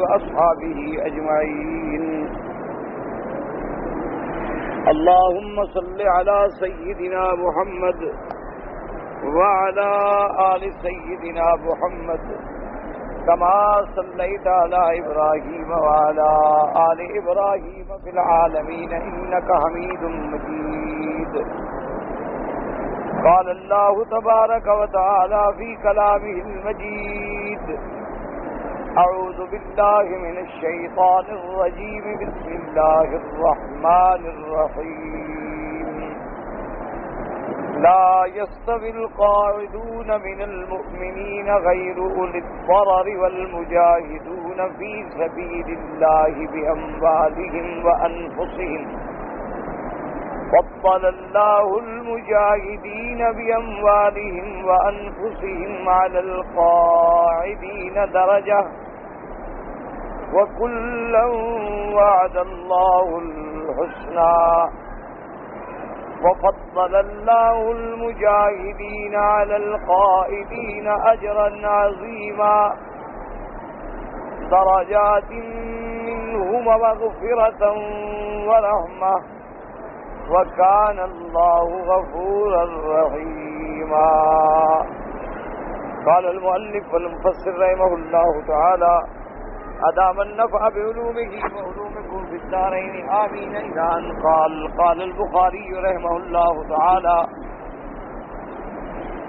وأصحابه أجمعين. اللهم صل على سيدنا محمد وعلى آل سيدنا محمد كما صليت على إبراهيم وعلى آل إبراهيم في العالمين إنك حميد مجيد. قال الله تبارك وتعالى في كلامه المجيد: أعوذ بالله من الشيطان الرجيم. بسم الله الرحمن الرحيم. لا يستوي القاعدون من المؤمنين غير أولي الضرر والمجاهدون في سبيل الله بأموالهم وأنفسهم. فضل الله المجاهدين بأموالهم وأنفسهم على القاعدين درجة وكلا وعد الله الحسنى. وفضل الله المجاهدين على القائدين أجرا عظيما درجات منه ومغفرة ورحمة وكان الله غفورا رحيما. قال المؤلف والمفسر رحمه الله تعالى: أدام النفع بعلومه وعلومكم في الدارين آمين. إلى أن قال البخاري رحمه الله تعالى: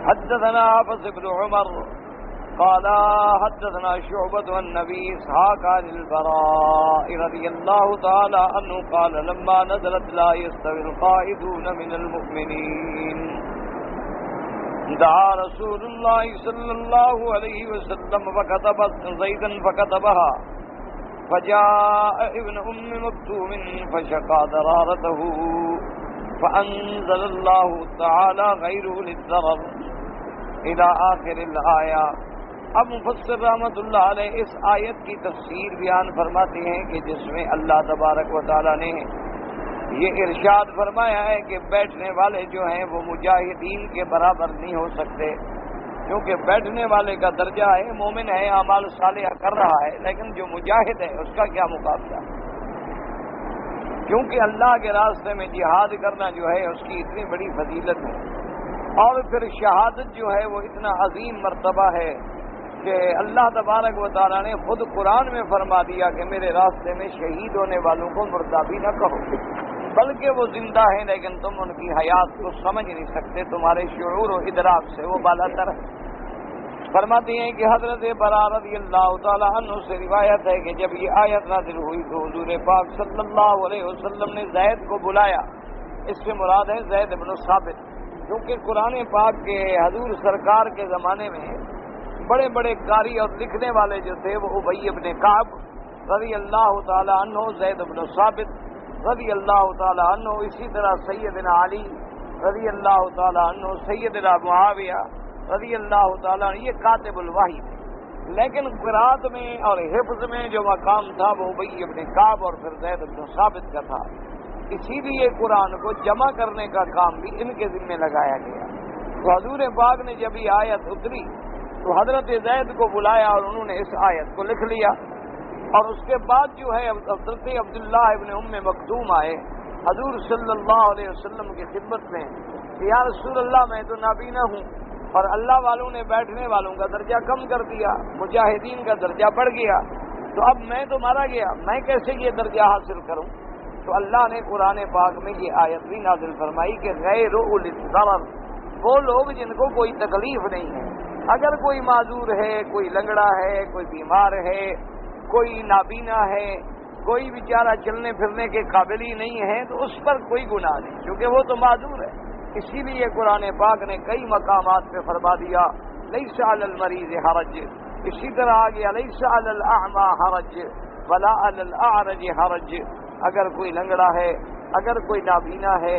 حدثنا حفص بن عمر قال حدثنا شعبة عن أبي إسحاق عن البراء رضي الله تعالى عنه قال: لما نزلت لا يستوي القائدون من المؤمنين دعا رسول الله صلى الله عليه وسلم فكتب زيدا فكتبها، فجاء ابن أم مكتوم فشقى ضرارته فأنزل الله تعالى غيره للضرر إلى آخر الآية. اب مفسر رحمۃ اللہ علیہ اس آیت کی تفسیر بیان فرماتے ہیں کہ جس میں اللہ تبارک و تعالیٰ نے یہ ارشاد فرمایا ہے کہ بیٹھنے والے جو ہیں وہ مجاہدین کے برابر نہیں ہو سکتے، کیونکہ بیٹھنے والے کا درجہ ہے مومن ہے، اعمال صالحہ کر رہا ہے، لیکن جو مجاہد ہے اس کا کیا مقابلہ، کیونکہ اللہ کے راستے میں جہاد کرنا جو ہے اس کی اتنی بڑی فضیلت ہے، اور پھر شہادت جو ہے وہ اتنا عظیم مرتبہ ہے کہ اللہ تبارک و تعالیٰ نے خود قرآن میں فرما دیا کہ میرے راستے میں شہید ہونے والوں کو مردہ بھی نہ کہو، بلکہ وہ زندہ ہیں لیکن تم ان کی حیات کو سمجھ نہیں سکتے، تمہارے شعور و ادراک سے وہ بالاتر ہے۔ فرماتے ہیں کہ حضرت براء رضی اللہ تعالیٰ عنہ سے روایت ہے کہ جب یہ آیت نازل ہوئی تو حضور پاک صلی اللہ علیہ وسلم نے زید کو بلایا، اس سے مراد ہے زید بن ثابت، کیونکہ قرآن پاک کے حضور سرکار کے زمانے میں بڑے بڑے قاری اور لکھنے والے جو تھے وہ ابی بن کعب رضی اللہ تعالیٰ عنہ، زید بن ثابت رضی اللہ تعالیٰ عنہ، اسی طرح سیدنا علی رضی اللہ تعالیٰ عنہ، سیدنا معاویہ رضی اللہ تعالیٰ عنہ، یہ کاتب الوحی تھے، لیکن قرات میں اور حفظ میں جو مقام تھا وہ ابی بن کعب اور پھر زید بن ثابت کا تھا، اسی لیے قرآن کو جمع کرنے کا کام بھی ان کے ذمہ لگایا گیا۔ تو حضور پاک نے جب یہ آیت اتری تو حضرت زید کو بلایا اور انہوں نے اس آیت کو لکھ لیا، اور اس کے بعد جو ہے حضرت عبداللہ ابن ام مکتوم آئے حضور صلی اللہ علیہ وسلم کی خدمت میں کہ یا رسول اللہ میں تو نابینا ہوں اور اللہ والوں نے بیٹھنے والوں کا درجہ کم کر دیا، مجاہدین کا درجہ بڑھ گیا، تو اب میں تو مارا گیا، میں کیسے یہ درجہ حاصل کروں؟ تو اللہ نے قرآن پاک میں یہ آیت بھی نازل فرمائی کہ غیر اولی الضرر، وہ لوگ جن کو کوئی تکلیف نہیں ہے، اگر کوئی معذور ہے، کوئی لنگڑا ہے، کوئی بیمار ہے، کوئی نابینا ہے، کوئی بیچارہ چلنے پھرنے کے قابل ہی نہیں ہے تو اس پر کوئی گناہ نہیں، کیونکہ وہ تو معذور ہے۔ اسی لیے قرآن پاک نے کئی مقامات پہ فرما دیا لیس علی المریض حرج، اسی طرح آگے لیس علی الاعمى حرج ولا علی الاعرج حرج، اگر کوئی لنگڑا ہے، اگر کوئی نابینا ہے،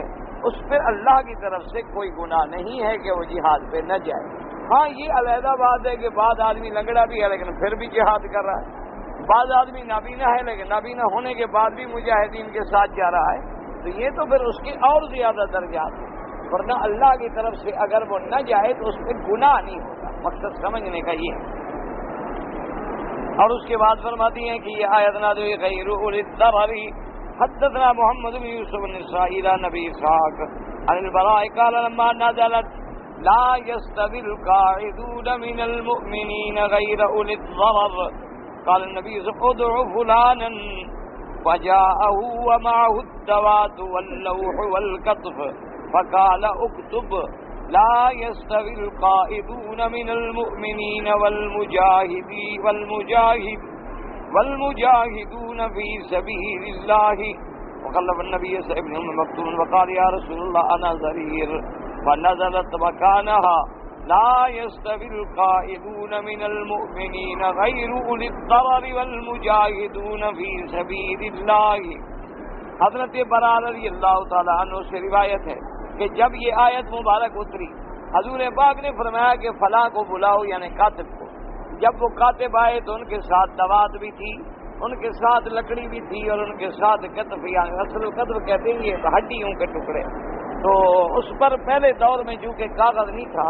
اس پہ اللہ کی طرف سے کوئی گناہ نہیں ہے کہ وہ جہاد پہ نہ جائے۔ ہاں یہ علیحدہ بات ہے کہ بعض آدمی لنگڑا بھی ہے لیکن پھر بھی جہاد کر رہا ہے، بعض آدمی نابینا ہے لیکن نابینا ہونے کے بعد بھی مجاہدین کے ساتھ جا رہا ہے، تو یہ تو پھر اس کے اور زیادہ درجات ہیں، ورنہ اللہ کی طرف سے اگر وہ نہ جائے تو اس پہ گناہ نہیں ہوگا۔ مقصد سمجھنے کا یہ ہے۔ اور اس کے بعد فرماتی ہیں کہ یہ آیت نازل ہوئی غیر اولی الضرر حدثنا محمد بن یوسف بن اسرائیل نبی اسحاق عن البراء قال لما نزلت لا يستوي القاعدون من المؤمنين غير أولي الضرر قال النبي صلى الله عليه وسلم ادعوا فلانا فجاءه ومعه الدوات واللوح والكتف فقال اكتب لا يستوي القائدون من المؤمنين والمجاهدون في سبيل الله وقلب النبي صلى الله عليه وسلم مكتوم وقال يا رسول الله أنا ضرير فنزلت مكانها لا يستوي القائدون من المؤمنين غير أولي الضرر والمجاهدون في سبيل الله. حضرت براء رضی اللہ تعالیٰ عنہ سے روایت ہے کہ جب یہ آیت مبارک اتری حضور پاک نے فرمایا کہ فلاں کو بلاؤ یعنی کاتب کو. جب وہ کاتب آئے تو ان کے ساتھ دوات بھی تھی, ان کے ساتھ لکڑی بھی تھی اور ان کے ساتھ کتف یعنی اصل کتف کہتے ہیں یہ ہڈیوں کے ٹکڑے. تو اس پر پہلے دور میں چونکہ کاغذ نہیں تھا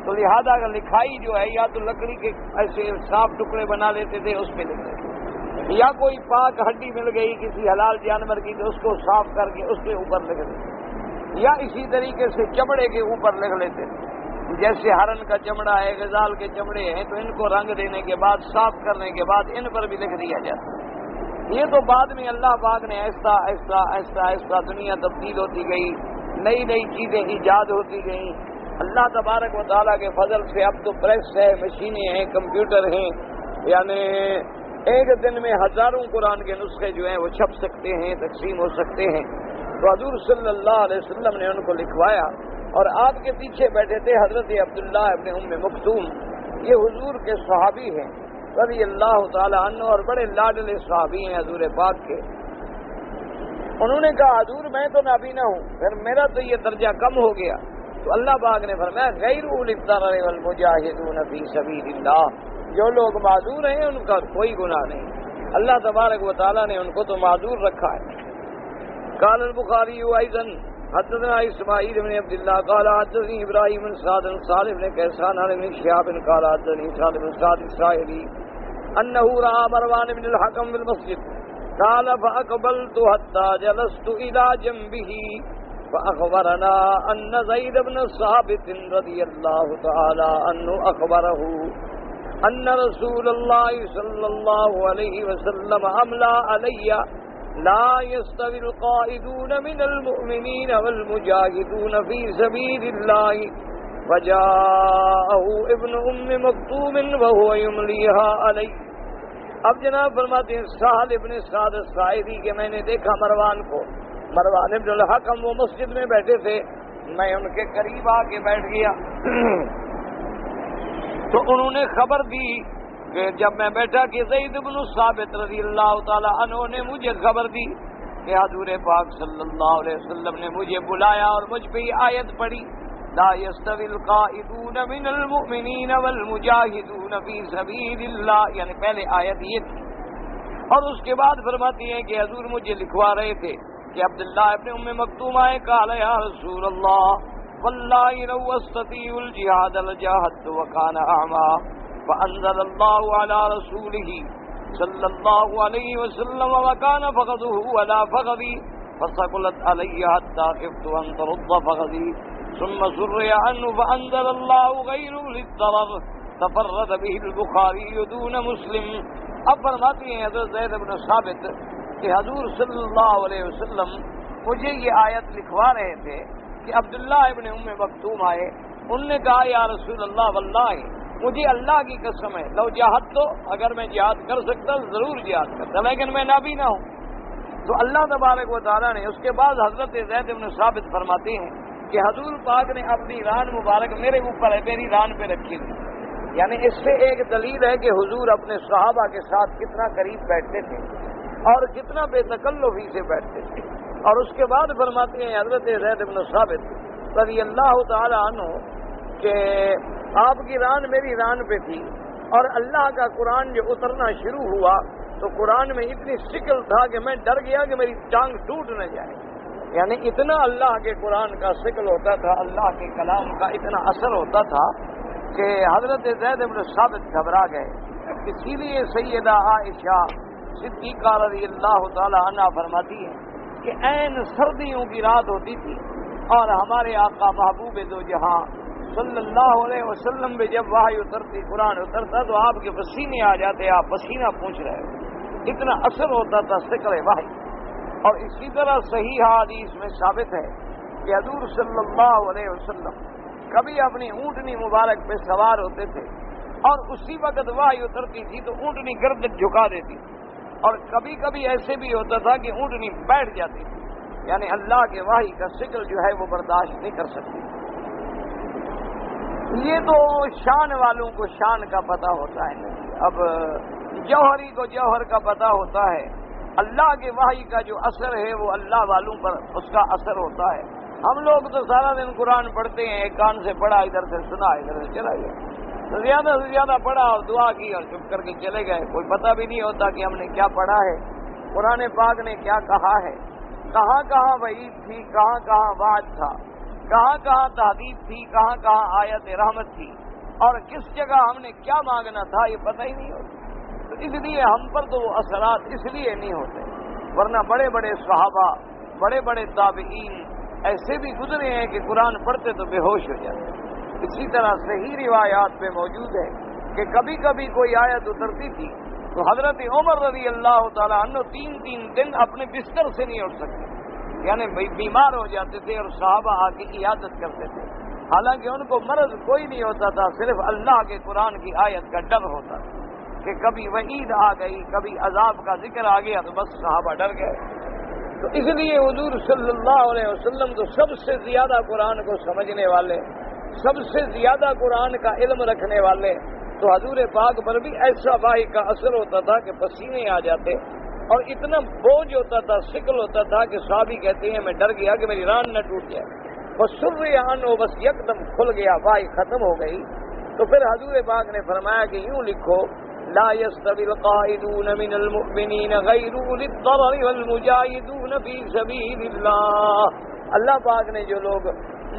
تو لہذا اگر لکھائی جو ہے یا تو لکڑی کے ایسے صاف ٹکڑے بنا لیتے تھے اس پہ لکھتے تھے, یا کوئی پاک ہڈی مل گئی کسی حلال جانور کی تو اس کو صاف کر کے اس کے اوپر لکھ دیتے, یا اسی طریقے سے چمڑے کے اوپر لکھ لیتے تھے. جیسے ہرن کا چمڑا ہے, غزال کے چمڑے ہیں, تو ان کو رنگ دینے کے بعد صاف کرنے کے بعد ان پر بھی لکھ دیا جاتا. یہ تو بعد میں اللہ پاک نے ایسا ایسا ایسا ایسا دنیا تبدیل ہوتی گئی, نئی نئی چیزیں ایجاد ہوتی گئیں. اللہ تبارک و تعالیٰ کے فضل سے اب تو پریس ہے, مشینیں ہیں, کمپیوٹر ہیں, یعنی ایک دن میں ہزاروں قرآن کے نسخے جو ہیں وہ چھپ سکتے ہیں, تقسیم ہو سکتے ہیں. تو حضور صلی اللہ علیہ وسلم نے ان کو لکھوایا اور آپ کے پیچھے بیٹھے تھے حضرت عبداللہ ابن ام مکتوم. یہ حضور کے صحابی ہیں رضی اللہ تعالیٰ عنہ اور بڑے لاڈلے صحابی ہیں حضور پاک کے. انہوں نے کہا حضور میں تو نابینا ہوں, پھر میرا تو یہ درجہ کم ہو گیا. تو اللہ پاک نے فرمایا غیر اولی الضرر والمجاہدون فی سبیل اللہ, جو لوگ معذور ہیں ان کا کوئی گناہ نہیں, اللہ تبارک و تعالیٰ نے ان کو تو معذور رکھا ہے. قال البخاری ایضا حدثنا اسماعیل بن عبد اللہ قال حدثني ابراہیم بن سعد صالح بن کیسان عن ابن شہاب قال حدثني سعد بن سعد الساعدی انه رأى مروان بن الحكم في المسجد قال فأقبلت حتى جلست إلى جنبه فأخبرنا أن زيد بن ثابت رضي الله تعالى عنه أخبره أن رسول الله صلى الله عليه وسلم أملى علي لا يستوي القائدون من المؤمنين والمجاهدون في سبيل الله فجاءه ابن أم مكتوم وهو يمليها علي. اب جناب فرماتے ہیں سہل ابن سعد الساعدی کہ میں نے دیکھا مروان کو, مروان ابن الحکم وہ مسجد میں بیٹھے تھے, میں ان کے قریب آ کے بیٹھ گیا. تو انہوں نے خبر دی کہ جب میں بیٹھا کہ زید بن ثابت رضی اللہ تعالی عنہ نے مجھے خبر دی کہ حضور پاک صلی اللہ علیہ وسلم نے مجھے بلایا اور مجھ پہ یہ آیت پڑھی لا يستوي القائدون من المؤمنین والمجاہدون فی سبیل اللہ, یعنی پہلے آیت یہ تھی. اور اس کے بعد فرماتی ہیں کہ حضور مجھے لکھوا رہے تھے کہ عبداللہ ابن ام مکتوم آئے, قال یا رسول اللہ واللہ لو استطیع الجہاد لجاہدت وکان اعما فانزل اللہ علی رسولہ صلی اللہ علیہ وسلم وکان فغضه ولا فغضی فثقلت علی حتی خفت ان ترد فغضی ثم سرع عنه فانزل الله غير للضرر تفرد به البخاری دون مسلم. اب فرماتی ہیں حضرت زید بن ثابت کہ حضور صلی اللہ علیہ وسلم مجھے یہ آیت لکھوا رہے تھے کہ عبداللہ ابن ام مکتوم آئے, انہوں نے کہا یا رسول اللہ واللہ مجھے اللہ کی قسم ہے لو جہاد تو اگر میں جہاد کر سکتا ضرور جہاد کرتا, لیکن میں نابینا ہوں. تو اللہ تبارک و تعالیٰ نے اس کے بعد حضرت زید بن ثابت فرماتے ہیں کہ حضور پاک نے اپنی ران مبارک میرے اوپر ہے, میری ران پہ رکھی تھی. یعنی اس سے ایک دلیل ہے کہ حضور اپنے صحابہ کے ساتھ کتنا قریب بیٹھتے تھے اور کتنا بے تکلفی سے بیٹھتے تھے. اور اس کے بعد فرماتے ہیں حضرت زید بن ثابت رضی اللہ تعالی عنہ کہ آپ کی ران میری ران پہ تھی اور اللہ کا قرآن جو اترنا شروع ہوا تو قرآن میں اتنی شکل تھا کہ میں ڈر گیا کہ میری ٹانگ ٹوٹ نہ جائے. یعنی اتنا اللہ کے قرآن کا شکل ہوتا تھا, اللہ کے کلام کا اتنا اثر ہوتا تھا کہ حضرت زید بن ثابت گھبرا گئے اسی لیے سیدہ عائشہ صدیقہ رضی اللہ تعالی عنہا فرماتی ہے کہ عین سردیوں کی رات ہوتی تھی اور ہمارے آقا محبوب دو جہاں صلی اللہ علیہ وسلم میں جب وحی اترتی، قرآن اترتا تو آپ کے پسینے آ جاتے، آپ پسینہ پوچھ رہے ہو، اتنا اثر ہوتا تھا ثقل وحی۔ اور اسی طرح صحیح حدیث میں ثابت ہے کہ حضور صلی اللہ علیہ وسلم کبھی اپنی اونٹنی مبارک پہ سوار ہوتے تھے اور اسی وقت وحی اترتی تھی تو اونٹنی گردن جھکا دیتی تھی، اور کبھی کبھی ایسے بھی ہوتا تھا کہ اونٹنی بیٹھ جاتی تھی، یعنی اللہ کے وحی کا ثقل جو ہے وہ برداشت نہیں کر سکتی۔ یہ تو شان والوں کو شان کا پتہ ہوتا ہے نہیں، اب جوہری کو جوہر کا پتہ ہوتا ہے۔ اللہ کے وحی کا جو اثر ہے وہ اللہ والوں پر اس کا اثر ہوتا ہے۔ ہم لوگ تو سارا دن قرآن پڑھتے ہیں، ایک کان سے پڑھا، ادھر سے سنا، ادھر سے چلا گیا، تو زیادہ سے زیادہ پڑھا اور دعا کی اور چپ کر کے چلے گئے، کوئی پتہ بھی نہیں ہوتا کہ ہم نے کیا پڑھا ہے، قرآن پاک نے کیا کہا ہے، کہاں کہاں وعید تھی، کہاں کہاں وعد تھا، کہاں کہاں تحدید تھی، کہاں کہاں آیت رحمت تھی، اور کس جگہ ہم نے کیا مانگنا تھا یہ پتہ ہی نہیں ہوتا۔ تو اس لیے ہم پر تو وہ اثرات اس لیے نہیں ہوتے، ورنہ بڑے بڑے صحابہ، بڑے بڑے تابعین ایسے بھی گزرے ہیں کہ قرآن پڑھتے تو بے ہوش ہو جاتے۔ اسی طرح صحیح روایات میں موجود ہے کہ کبھی کبھی کوئی آیت اترتی تھی تو حضرت عمر رضی اللہ تعالیٰ عنہ 3 دن اپنے بستر سے نہیں اٹھ سکتے، یعنی بیمار ہو جاتے تھے اور صحابہ آ کے عیادت کرتے تھے، حالانکہ ان کو مرض کوئی نہیں ہوتا تھا، صرف اللہ کے قرآن کی آیت کا ڈر ہوتا تھا کہ کبھی وعید آ گئی، کبھی عذاب کا ذکر آ گیا تو بس صحابہ ڈر گئے۔ تو اس لیے حضور صلی اللہ علیہ وسلم تو سب سے زیادہ قرآن کو سمجھنے والے، سب سے زیادہ قرآن کا علم رکھنے والے، تو حضور پاک پر بھی ایسا وحی کا اثر ہوتا تھا کہ پسینے آ جاتے اور اتنا بوجھ ہوتا تھا، ثقل ہوتا تھا کہ صحابی کہتے ہیں میں ڈر گیا کہ میری ران نہ ٹوٹ جائے، بس سر آنو بس یکدم کھل گیا، وحی ختم ہو گئی۔ تو پھر حضور پاک نے فرمایا کہ یوں لکھو لا يستوي القاعدون من المؤمنین غیر اولی الضرر والمجاہدون فی سبیل اللہ۔ اللہ پاک نے جو لوگ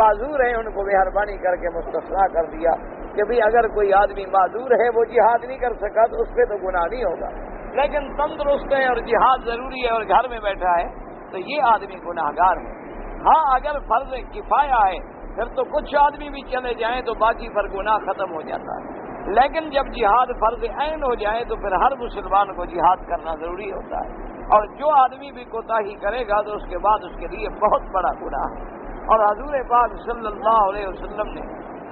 معذور ہیں ان کو مہربانی کر کے مستثنیٰ کر دیا کہ بھی اگر کوئی آدمی معذور ہے وہ جہاد نہیں کر سکا تو اس پہ تو گناہ نہیں ہوگا، لیکن تندرست ہے اور جہاد ضروری ہے اور گھر میں بیٹھا ہے تو یہ آدمی گناہ گار ہے۔ ہاں اگر فرض کفایہ ہے پھر تو کچھ آدمی بھی چلے جائیں تو باقی پر گناہ ختم ہو جاتا ہے، لیکن جب جہاد فرض عین ہو جائے تو پھر ہر مسلمان کو جہاد کرنا ضروری ہوتا ہے، اور جو آدمی بھی کوتاہی کرے گا تو اس کے بعد اس کے لیے بہت بڑا گناہ ہے۔ اور حضور پاک صلی اللہ علیہ وسلم نے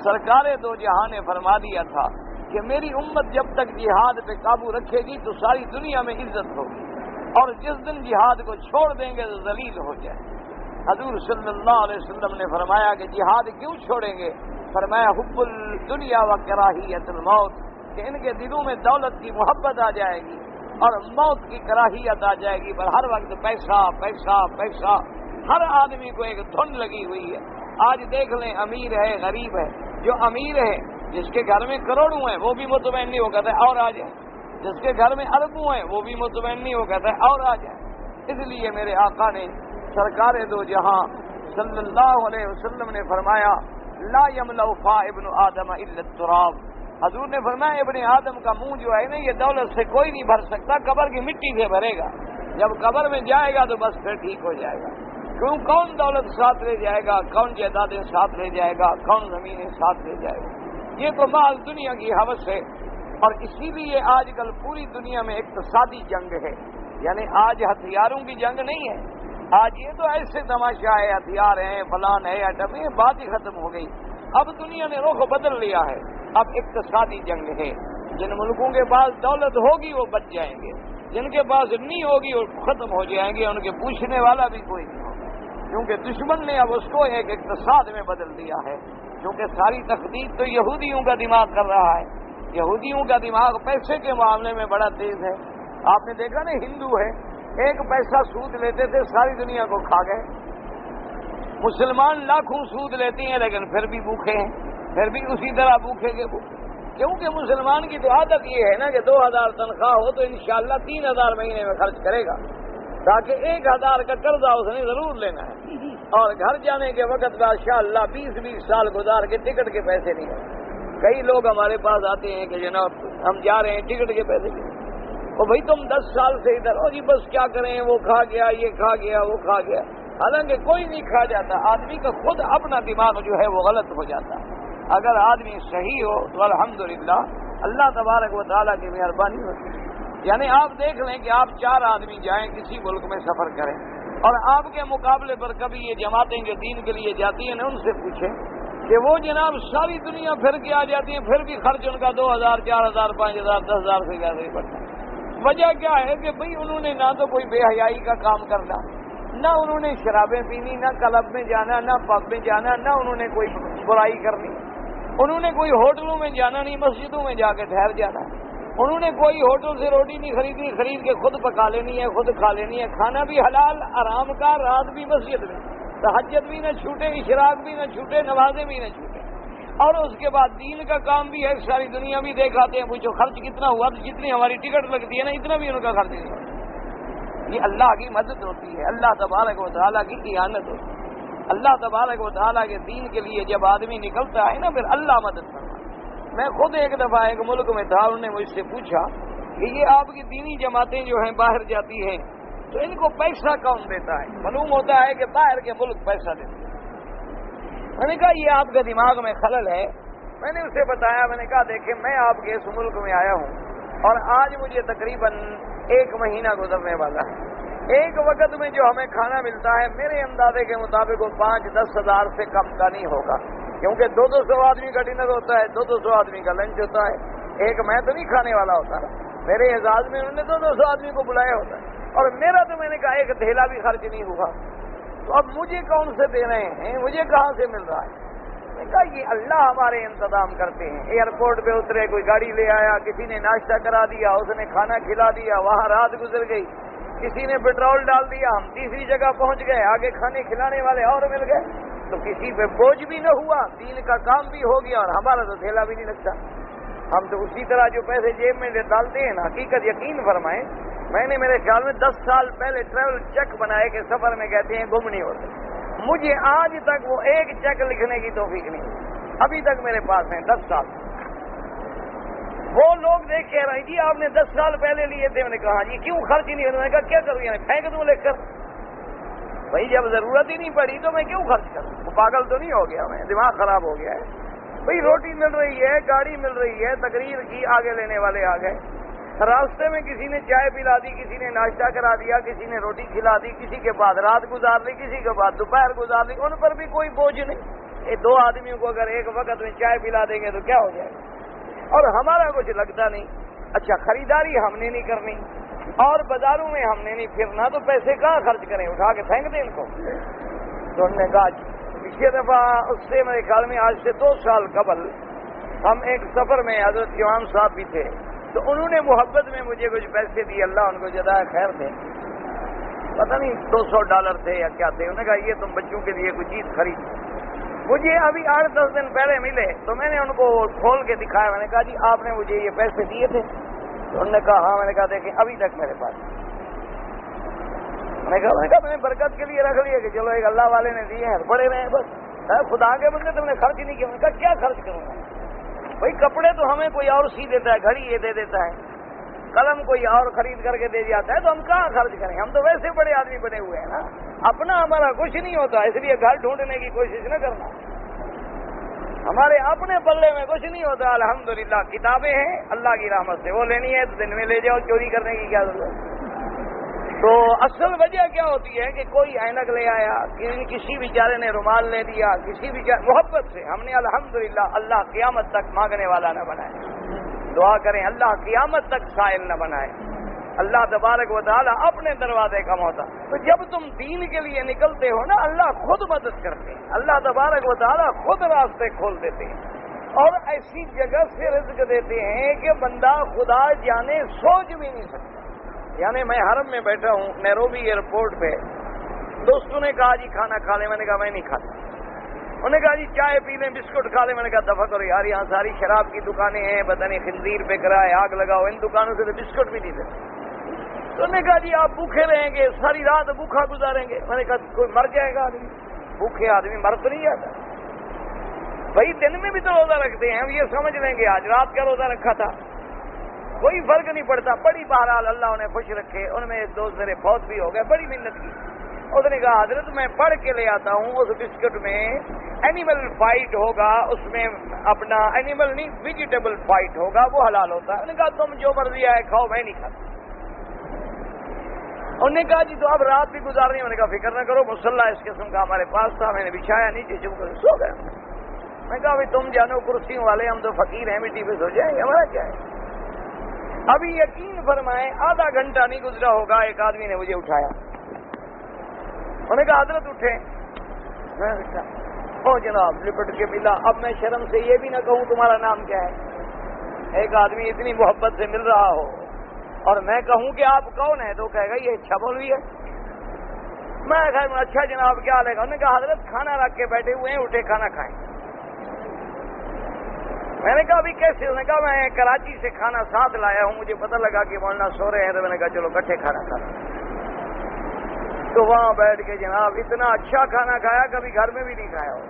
سرکار دو جہاں نے فرما دیا تھا کہ میری امت جب تک جہاد پہ قابو رکھے گی تو ساری دنیا میں عزت ہوگی، اور جس دن جہاد کو چھوڑ دیں گے تو ذلیل ہو جائے۔ حضور صلی اللہ علیہ وسلم نے فرمایا کہ جہاد کیوں چھوڑیں گے؟ فرمایا حب الدنیا و کراہیت الموت، کہ ان کے دلوں میں دولت کی محبت آ جائے گی اور موت کی کراہیت آ جائے گی، پر ہر وقت پیسہ پیسہ پیسہ، ہر آدمی کو ایک دھن لگی ہوئی ہے۔ آج دیکھ لیں امیر ہے غریب ہے، جو امیر ہے جس کے گھر میں کروڑوں ہیں وہ بھی مطمئن نہیں، وہ کہتا ہے اور آ جائے، جس کے گھر میں اربوں ہیں وہ بھی مطمئن نہیں، وہ کہتا ہے اور آ جائے۔ اس لیے میرے آقا نے سرکار دو جہاں صلی اللہ علیہ وسلم نے فرمایا لا یملأ فا ابن آدم الا التراب، حضور نے فرمایا ابن آدم کا منہ جو ہے نا یہ دولت سے کوئی نہیں بھر سکتا، قبر کی مٹی سے بھرے گا، جب قبر میں جائے گا تو بس پھر ٹھیک ہو جائے گا۔ کیوں؟ کون دولت ساتھ لے جائے گا، کون جائیدادیں ساتھ لے جائے گا، کون زمینیں ساتھ لے جائے گا؟ یہ تو محض دنیا کی ہوس ہے، اور اسی لیے آج کل پوری دنیا میں اقتصادی جنگ ہے، یعنی آج ہتھیاروں کی جنگ نہیں ہے، آج یہ تو ایسے تماشا ہے، ہتھیار ہیں فلان ہے ایٹم ہے، بات ہی ختم ہو گئی۔ اب دنیا نے رخ بدل لیا ہے، اب اقتصادی جنگ ہے، جن ملکوں کے پاس دولت ہوگی وہ بچ جائیں گے، جن کے پاس نہیں ہوگی وہ ختم ہو جائیں گے، ان کے پوچھنے والا بھی کوئی نہیں ہوگا، کیونکہ دشمن نے اب اس کو ایک اقتصاد میں بدل دیا ہے، کیونکہ ساری تخطیط تو یہودیوں کا دماغ کر رہا ہے، یہودیوں کا دماغ پیسے کے معاملے میں بڑا تیز ہے۔ آپ نے دیکھا نا ہندو ہے، ایک پیسہ سود لیتے تھے ساری دنیا کو کھا گئے، مسلمان لاکھوں سود لیتے ہیں لیکن پھر بھی بھوکے ہیں، پھر بھی اسی طرح بھوکے کے بھوکے، کیونکہ مسلمان کی تو عادت یہ ہے نا کہ 2000 تنخواہ ہو تو انشاءاللہ 3000 مہینے میں خرچ کرے گا، تاکہ 1000 کا قرضہ اس نے ضرور لینا ہے، اور گھر جانے کے وقت ماشاءاللہ 20 سال گزار کے ٹکٹ کے پیسے نہیں ہے، کئی لوگ ہمارے پاس آتے ہیں کہ جناب ہم جا رہے ہیں ٹکٹ کے پیسے کے، اور بھائی تم 10 سال سے ادھر ہو جی، بس کیا کریں، وہ کھا گیا، یہ کھا گیا، وہ کھا گیا۔ حالانکہ کوئی نہیں کھا جاتا، آدمی کا خود اپنا دماغ جو ہے وہ غلط ہو جاتا ہے۔ اگر آدمی صحیح ہو تو الحمدللہ اللہ تبارک و تعالیٰ کی مہربانی ہوتی ہے۔ یعنی آپ دیکھ لیں کہ آپ 4 آدمی جائیں کسی ملک میں سفر کریں، اور آپ کے مقابلے پر کبھی یہ جماعتیں جو دین کے لیے جاتی ہیں ان سے پوچھیں کہ وہ جناب ساری دنیا پھر کے آ جاتی ہیں، پھر بھی خرچ ان کا 2000 4000 5000 10,000 سے زیادہ ہی بڑھتا ہے۔ وجہ کیا ہے کہ بھئی انہوں نے نہ تو کوئی بے حیائی کا کام کرنا، نہ انہوں نے شرابیں پینی، نہ کلب میں جانا، نہ پب میں جانا، نہ انہوں نے کوئی برائی کرنی، انہوں نے کوئی ہوٹلوں میں جانا نہیں، مسجدوں میں جا کے ٹھہر جانا، انہوں نے کوئی ہوٹل سے روٹی نہیں خریدنی، خرید کے خود پکا لینی ہے، خود کھا لینی ہے، کھانا بھی حلال آرام کا، رات بھی مسجد میں، تہجد بھی نہ چھوٹے، اشراق بھی نہ چھوٹے، نمازیں بھی نہ چھوٹے، اور اس کے بعد دین کا کام بھی ہے، ساری دنیا بھی دیکھاتے ہیں، پوچھو خرچ کتنا ہوا، تو جتنی ہماری ٹکٹ لگتی ہے نا اتنا بھی ان کا خرچ نہیں ہوتا۔ یہ اللہ کی مدد ہوتی ہے، اللہ تبارک و تعالیٰ کی اعانت ہوتی ہے۔ اللہ تبارک و تعالیٰ کے دین کے لیے جب آدمی نکلتا ہے نا پھر اللہ مدد کرتا ہے۔ میں خود ایک دفعہ ایک ملک میں تھا، انہوں نے مجھ سے پوچھا کہ یہ آپ کی دینی جماعتیں جو ہیں باہر جاتی ہیں تو ان کو پیسہ کون دیتا ہے؟ معلوم ہوتا ہے کہ باہر کے ملک پیسہ دیتے ہیں۔ میں نے کہا یہ آپ کے دماغ میں خلل ہے۔ میں نے اسے بتایا، میں نے کہا دیکھیں میں آپ کے اس ملک میں آیا ہوں اور آج مجھے تقریباً 1 مہینہ گزرنے والا ہے۔ ایک وقت میں جو ہمیں کھانا ملتا ہے میرے اندازے کے مطابق وہ 5-10 ہزار سے کم کا نہیں ہوگا، کیونکہ 200 آدمی کا ڈنر ہوتا ہے، 200 آدمی کا لنچ ہوتا ہے۔ ایک میں تو نہیں کھانے والا ہوتا نا، میرے اعزاز میں انہوں نے 200 آدمی کو بلایا ہوتا ہے، اور میرا تو میں نے کہا ایک دھیلا بھی خرچ نہیں ہوا، تو اب مجھے کون سے دے رہے ہیں، مجھے کہاں سے مل رہا ہے؟ میں نے کہا یہ اللہ ہمارے انتظام کرتے ہیں۔ ایئرپورٹ پہ اترے، کوئی گاڑی لے آیا، کسی نے ناشتہ کرا دیا، اس نے کھانا کھلا دیا، وہاں رات گزر گئی، کسی نے پیٹرول ڈال دیا، ہم تیسری جگہ پہنچ گئے، آگے کھانے کھلانے والے اور مل گئے، تو کسی پہ بوجھ بھی نہ ہوا، دین کا کام بھی ہو گیا، اور ہمارا تو تھیلا بھی نہیں لگتا۔ ہم تو اسی طرح جو پیسے جیب میں ڈالتے ہیں نا، حقیقت یقین فرمائیں میں نے میرے خیال میں 10 سال پہلے ٹریول چیک بنائے کہ سفر میں کہتے ہیں گم نہیں ہوتے، مجھے آج تک وہ ایک چیک لکھنے کی توفیق نہیں، ابھی تک میرے پاس ہیں 10 سال۔ وہ لوگ دیکھ کے رہے جی آپ نے 10 سال پہلے لیے تھے، میں نے کہا جی کیوں خرچ نہیں ہونے؟ میں نے کہا کیا کروں، یعنی پھینک دوں لکھ کر؟ بھائی جب ضرورت ہی نہیں پڑی تو میں کیوں خرچ کروں؟ وہ پاگل تو نہیں ہو گیا میں، دماغ خراب ہو گیا ہے؟ بھائی روٹی مل رہی ہے، گاڑی مل رہی ہے، تقریر کی، آگے لینے والے آ گئے، راستے میں کسی نے چائے پلا دی، کسی نے ناشتہ کرا دیا، کسی نے روٹی کھلا دی، کسی کے بعد رات گزار لی، کسی کے بعد دوپہر گزار لی، ان پر بھی کوئی بوجھ نہیں۔ یہ 2 آدمیوں کو اگر ایک وقت میں چائے پلا دیں گے تو کیا ہو جائے گا؟ اور ہمارا کچھ لگتا نہیں۔ اچھا خریداری ہم نے نہیں کرنی اور بازاروں میں ہم نے نہیں پھرنا، تو پیسے کہاں خرچ کریں؟ اٹھا کے پھینک دیں ان کو؟ تو انہوں نے کہا پچھلی دفعہ اس سے میرے خیال میں آج سے 2 سال قبل ہم ایک سفر میں، حضرت امام صاحب بھی تھے، تو انہوں نے محبت میں مجھے کچھ پیسے دیے، اللہ ان کو جزائے خیر دے، پتہ نہیں $200 تھے یا کیا تھے۔ انہوں نے کہا یہ تم بچوں کے لیے کوئی چیز خرید۔ مجھے ابھی 8-10 دن پہلے ملے تو میں نے ان کو کھول کے دکھایا، میں نے کہا جی آپ نے مجھے یہ پیسے دیے تھے؟ تو انہوں نے کہا ہاں۔ میں نے کہا دیکھیں ابھی تک میرے پاس، میں نے کہا میں نے برکت کے لیے رکھ لیے کہ چلو ایک اللہ والے نے دیے ہیں پڑے رہے ہیں بس، خدا کے بندے تم نے خرچ نہیں کیا۔ میں نے کہا کیا خرچ کروں گا بھائی؟ کپڑے تو ہمیں کوئی اور سی دیتا ہے، گھڑی یہ دے دیتا ہے، قلم کوئی اور خرید کر کے دے جاتا ہے، تو ہم کہاں خرچ کریں؟ ہم تو ویسے بڑے آدمی بنے ہوئے ہیں نا، اپنا ہمارا کچھ نہیں ہوتا، اس لیے گھر ڈھونڈنے کی کوشش نہ کرنا، ہمارے اپنے پلے میں کچھ نہیں ہوتا۔ الحمدللہ کتابیں ہیں اللہ کی رحمت سے، وہ لینی ہے تو دن میں لے جاؤ، چوری کرنے کی کیا ضرورت؟ تو اصل وجہ کیا ہوتی ہے کہ کوئی اینک لے آیا، کسی بیچارے نے رومال لے دیا، کسی محبت سے ہم نے الحمدللہ اللہ قیامت تک مانگنے والا نہ بنائے۔ دعا کریں اللہ قیامت تک سائل نہ بنائے، اللہ تبارک و تعالیٰ اپنے دروازے کا موتا۔ تو جب تم دین کے لیے نکلتے ہو نا، اللہ خود مدد کرتے ہیں، اللہ تبارک و تعالیٰ خود راستے کھول دیتے ہیں اور ایسی جگہ سے رزق دیتے ہیں کہ بندہ خدا جانے سوچ بھی نہیں سکتا۔ یعنی میں حرم میں بیٹھا ہوں نیروبی ایئرپورٹ پہ، دوستوں نے کہا جی کھانا کھا لیں، میں نے کہا میں نہیں کھاتا۔ انہوں نے کہا جی چائے پی لیں، بسکٹ کھا لیں، میں نے کہا دفع کرو یار، یہاں ساری شراب کی دکانیں ہیں، پتہ نہیں خنزیر پہ کرائے آگ لگاؤ، ان دکانوں سے تو بسکٹ بھی نہیں دیتے۔ تو انہوں نے کہا جی آپ بھوکے رہیں گے، ساری رات بھوکا گزاریں گے۔ میں نے کہا کوئی مر جائے گا آدمی؟ بھوکے آدمی مر تو نہیں جاتا۔ بھائی دن میں بھی تو روزہ رکھتے ہیں، ہم یہ سمجھ لیں گے آج رات کا روزہ رکھا تھا، کوئی فرق نہیں پڑتا. بڑی بہرحال اللہ انہیں خوش رکھے، ان میں ایک دوست میرے فوت بھی ہو گئے، بڑی محنت کی. اس نے کہا حضرت میں پڑھ کے لے آتا ہوں، اس بسکٹ میں اینیمل فائٹ ہوگا، اس میں اپنا اینیمل نہیں ویجیٹیبل فائٹ ہوگا، وہ حلال ہوتا ہے. انہوں نے کہا تم جو مرضی آئے کھاؤ، میں نہیں کھاتا. انہوں نے کہا جی تو اب رات بھی گزارنی. انہوں نے کہا فکر نہ کرو، مسلح اس قسم کا ہمارے پاس تھا، میں نے بچھایا نیچے چپ کر سو گیا. میں کہا بھائی تم جانو کرسیوں والے، ہم تو فقیر ہیں، مٹی پہ سو جائیں گے، ہمارا کیا ہے. ابھی یقین فرمائیں آدھا گھنٹہ نہیں گزرا ہوگا، ایک آدمی نے مجھے اٹھایا. انہوں نے کہا حضرت اٹھے. میں اٹھا، او جناب لپٹ کے ملا. اب میں شرم سے یہ بھی نہ کہوں تمہارا نام کیا ہے. ایک آدمی اتنی محبت سے مل رہا ہو اور میں کہوں کہ آپ کون ہیں تو کہے گا یہ اچھا مولوی ہے. میں کہا اچھا جناب کیا لے گا. انہوں نے کہا حضرت کھانا رکھ کے بیٹھے ہوئے ہیں، اٹھے کھانا کھائیں. میں نے کہا ابھی کیسے. انہوں نے کہا میں کراچی سے کھانا ساتھ لایا ہوں، مجھے پتہ لگا کہ مولانا سو رہے ہیں تو میں نے کہا چلو کٹھے کھانا کھانا. تو وہاں بیٹھ کے جناب اتنا اچھا کھانا کھایا، کبھی گھر میں بھی نہیں کھایا ہو.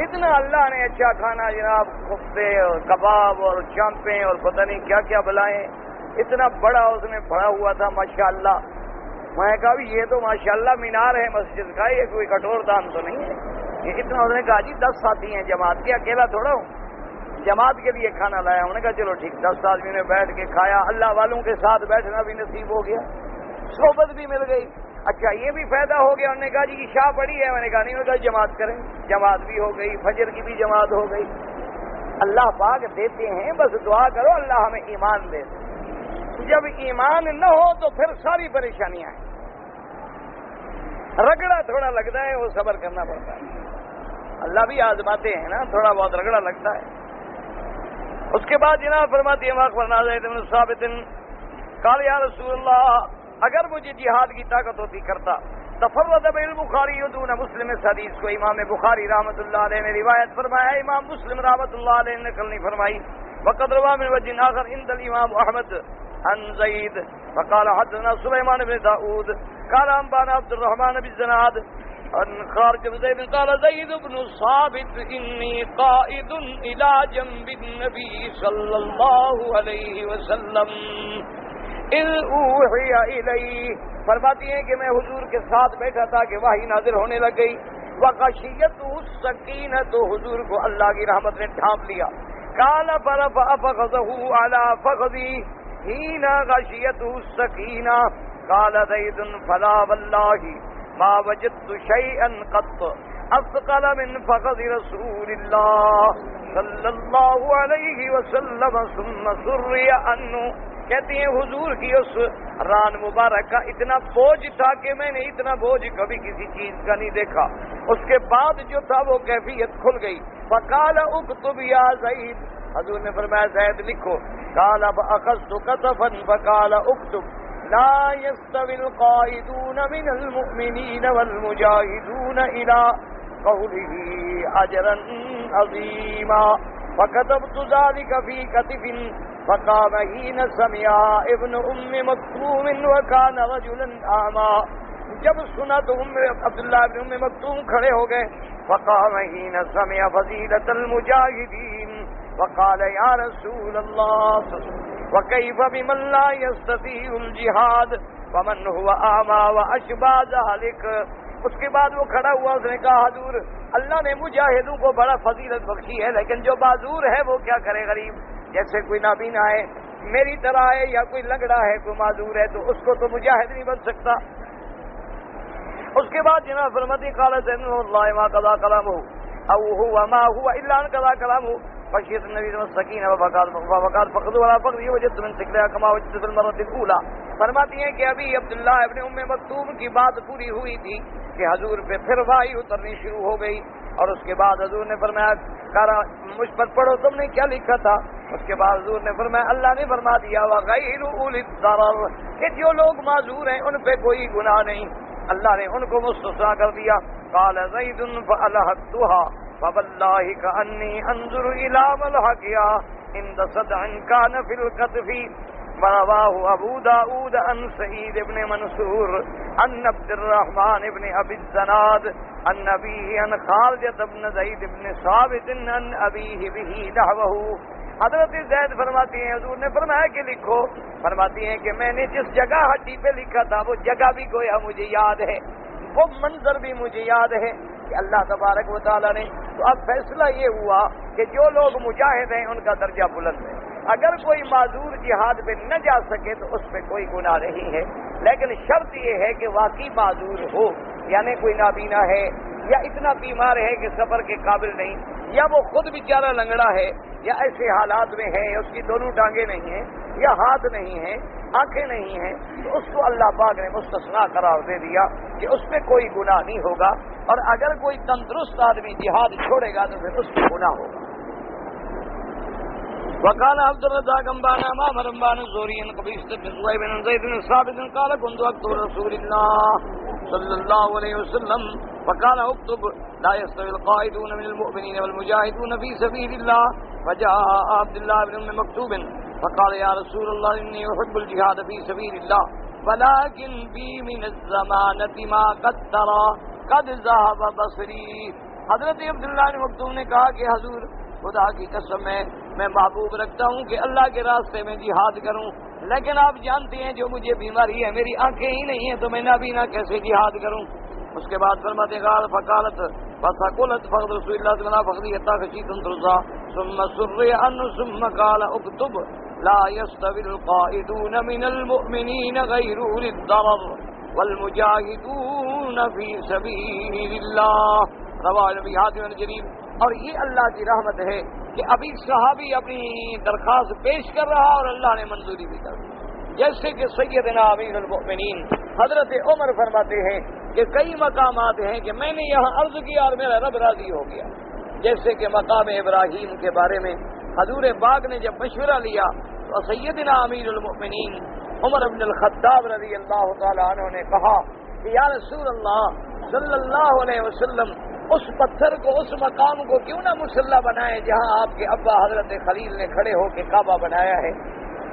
اتنا اللہ نے اچھا کھانا جناب، کفتے اور کباب اور چامپیں اور پتہ نہیں کیا کیا بلائیں. اتنا بڑا اس نے بڑا ہوا تھا ماشاءاللہ. میں کہا بھی یہ تو ماشاءاللہ مینار ہے مسجد کا، یہ کوئی کٹور دان تو نہیں ہے. یہ اتنا. اس نے کہا جی 10 ساتھی ہیں جماعت کے، اکیلا تھوڑا ہوں، جماعت کے لیے کھانا لایا. انہوں نے کہا چلو ٹھیک. 10 آدمی نے بیٹھ کے کھایا. اللہ والوں کے ساتھ بیٹھنا بھی نصیب ہو گیا، صحبت بھی مل گئی. اچھا یہ بھی فائدہ ہو گیا. انہوں نے کہا جی عشاء پڑھی ہے. میں نے کہا نہیں. انہوں نے کہا جماعت کریں. جماعت بھی ہو گئی، فجر کی بھی جماعت ہو گئی. اللہ پاک دیتے ہیں، بس دعا کرو اللہ ہمیں ایمان دے. جب ایمان نہ ہو تو پھر ساری پریشانیاں ہیں. رگڑا تھوڑا لگتا ہے، وہ صبر کرنا پڑتا ہے. اللہ بھی آزماتے ہیں نا، تھوڑا بہت رگڑا لگتا ہے. اس کے بعد جناب فرماتی ہے واقع زید بن ثابت قال یا رسول اللہ، اگر مجھے جہاد کی طاقت ہوتی کرتا. تفرد بالبخاری دون مسلم. اس حدیث کو امام بخاری رحمۃ اللہ علیہ نے روایت فرمایا، امام مسلم رحمۃ اللہ علیہ نے نقل نہیں فرمائی. وقد روى من وجه آخر عند الامام احمد عن زید فقال حدثنا سليمان بن داود قال انبانا عبد الرحمن بن زناد عن خارج بن زيد قال زيد بن ثابت اني قائد الى جنب النبي صلى الله عليه وسلم اذ اوحي الی. فرماتی ہیں کہ میں حضور کے ساتھ بیٹھا تھا کہ وحی نازل ہونے لگ گئی. وغشیتہ السکینۃ، حضور کو اللہ کی رحمت نے ڈھانپ لیا. قال فرفع فخذه على فخذی حين غشیتہ السکینہ. قال زید فلا واللہ ما وجدت شيئا قط اثقل من فخذ رسول اللہ صلی اللہ علیہ وسلم ثم سری عنہ. کہتی ہیں حضور کی اس ران مبارک کا اتنا بوجھ تھا کہ میں نے اتنا بوجھ کبھی کسی چیز کا نہیں دیکھا. اس کے بعد جو تھا وہ کیفیت کھل گئی. فقال اکتب یا زید، حضور نے فرمایا زید لکھو. قال اخذت كتفا فقال اکتب لا يستوي القائدون من المؤمنين والمجاهدون الى قوله اجرا عظيما. فكتبت ذلك في كتف فقام حين سمع ابن مکتوم وكان رجلا اعمى. جب سنا تو عبداللہ ابن مکتوم کھڑے ہو گئے. فقام حين سمع فضيلة المجاهدين وقال يا رسول الله وكيف بمن لا يستطيع الجهاد ومن هو اعمى واشبه ذلك. اس کے بعد وہ کھڑا ہوا. اس نے کہا حضور اللہ نے مجاہدوں کو بڑا فضیلت بخشی ہے، لیکن جو معذور ہے وہ کیا کرے. غریب جیسے کوئی نابینا ہے، میری طرح ہے، یا کوئی لنگڑا ہے، کوئی معذور ہے، تو اس کو تو مجاہد نہیں بن سکتا. اس کے بعد جناب فرماتی قال زین اللہ ما قضا کلامہ او هو ما هو الا ان قضا کلامہ. فشیت النبی صلی اللہ علیہ وسلم وقال فقد ولا فقد وجدت من سکلها كما وجدت في المرة الأولى. فرماتی ہیں کہ ابھی عبداللہ ابن مکتوم کی بات پوری ہوئی تھی کہ حضور پہ پھر وحی اترنی شروع ہو گئی. اور اس کے بعد حضور نے فرمایا کرا مجھ پر پڑھو تم نے کیا لکھا تھا. اس کے بعد حضور نے فرمایا اللہ نے فرما دیا وغیر اولی الضرر، کہ جو لوگ معذور ہیں ان پہ کوئی گناہ نہیں، اللہ نے ان کو مستثنیٰ کر دیا. قال زید فالحقتها فواللہ کانی انظر الی ملحقها عند صدع کان فی الکتف فرواه ابو داود عن سعید بن منصور عن عبد الرحمن بن ابی الزناد عن ابیہ عن خالد بن زید بن ثابت عن ابیہ بہ نحوہ. حضرت زید فرماتی ہیں حضور نے فرمایا کہ لکھو. فرماتی ہیں کہ میں نے جس جگہ ہڈی پہ لکھا تھا وہ جگہ بھی گویا مجھے یاد ہے, وہ منظر بھی مجھے یاد ہے کہ اللہ تبارک و تعالیٰ نے. تو اب فیصلہ یہ ہوا کہ جو لوگ مجاہد ہیں ان کا درجہ بلند ہے. اگر کوئی معذور جہاد پہ نہ جا سکے تو اس پہ کوئی گناہ نہیں ہے, لیکن شرط یہ ہے کہ واقعی معذور ہو, یعنی کوئی نابینا ہے یا اتنا بیمار ہے کہ سفر کے قابل نہیں, یا وہ خود بیچارہ لنگڑا ہے, یا ایسے حالات میں ہے اس کی دونوں ٹانگیں نہیں ہیں یا ہاتھ نہیں ہیں, آنکھیں نہیں ہیں, تو اس کو اللہ پاک نے مستثنا قرار دے دیا کہ اس پہ کوئی گناہ نہیں ہوگا. اور اگر کوئی تندرست آدمی جہاد چھوڑے گا تو پھر اس پہ گناہ ہوگا. وقال عبد الرزاق انبانا معمر انبانا زهري عن قبيصة بن ذؤيب بن زيد بن ثابت قال كنت اكتب رسول الله صلى الله عليه وسلم فقال اكتب لا يستوي القائدون من المؤمنين والمجاهدون في سبيل الله. فجاء عبد الله بن ام مكتوب فقال يا رسول الله اني احب الجهاد في سبيل الله ولكن بي من الزمانة ما قد ترى قد ذهب بصري. حضرت عبداللہ بن مکتوم نے کہا کہ حضور خدا کی قسم ہے میں محبوب رکھتا ہوں کہ اللہ کے راستے میں جہاد کروں, لیکن آپ جانتے ہیں جو مجھے بیماری ہے, میری آنکھیں ہی نہیں ہیں, تو میں نابینا کیسے جہاد کروں. اس کے بعد فرماتے قال فقالت فثقلت فقد رسول اللہ صلی اللہ علیہ وسلم فقد حتى خشيت ان ترضى ثم سر عنه ثم قال اكتب لا يستوي القائدون من المؤمنين غير اولي الضرر والمجاهدون في سبيل الله. رواه ابن حاتم بن جرير. اور یہ اللہ کی رحمت ہے کہ ابھی صحابی اپنی درخواست پیش کر رہا اور اللہ نے منظوری بھی کر دی. جیسے کہ سیدنا امیر المؤمنین حضرت عمر فرماتے ہیں کہ کئی مقامات ہیں کہ میں نے یہاں عرض کیا اور میرا رب راضی ہو گیا. جیسے کہ مقام ابراہیم کے بارے میں حضور پاک نے جب مشورہ لیا تو سیدنا امیر المؤمنین عمر بن الخطاب رضی اللہ تعالی عنہ نے کہا کہ یا رسول اللہ صلی اللہ علیہ وسلم اس پتھر کو, اس مقام کو کیوں نہ مسلح بنائے جہاں آپ کے ابا حضرت خلیل نے کھڑے ہو کے کعبہ بنایا ہے.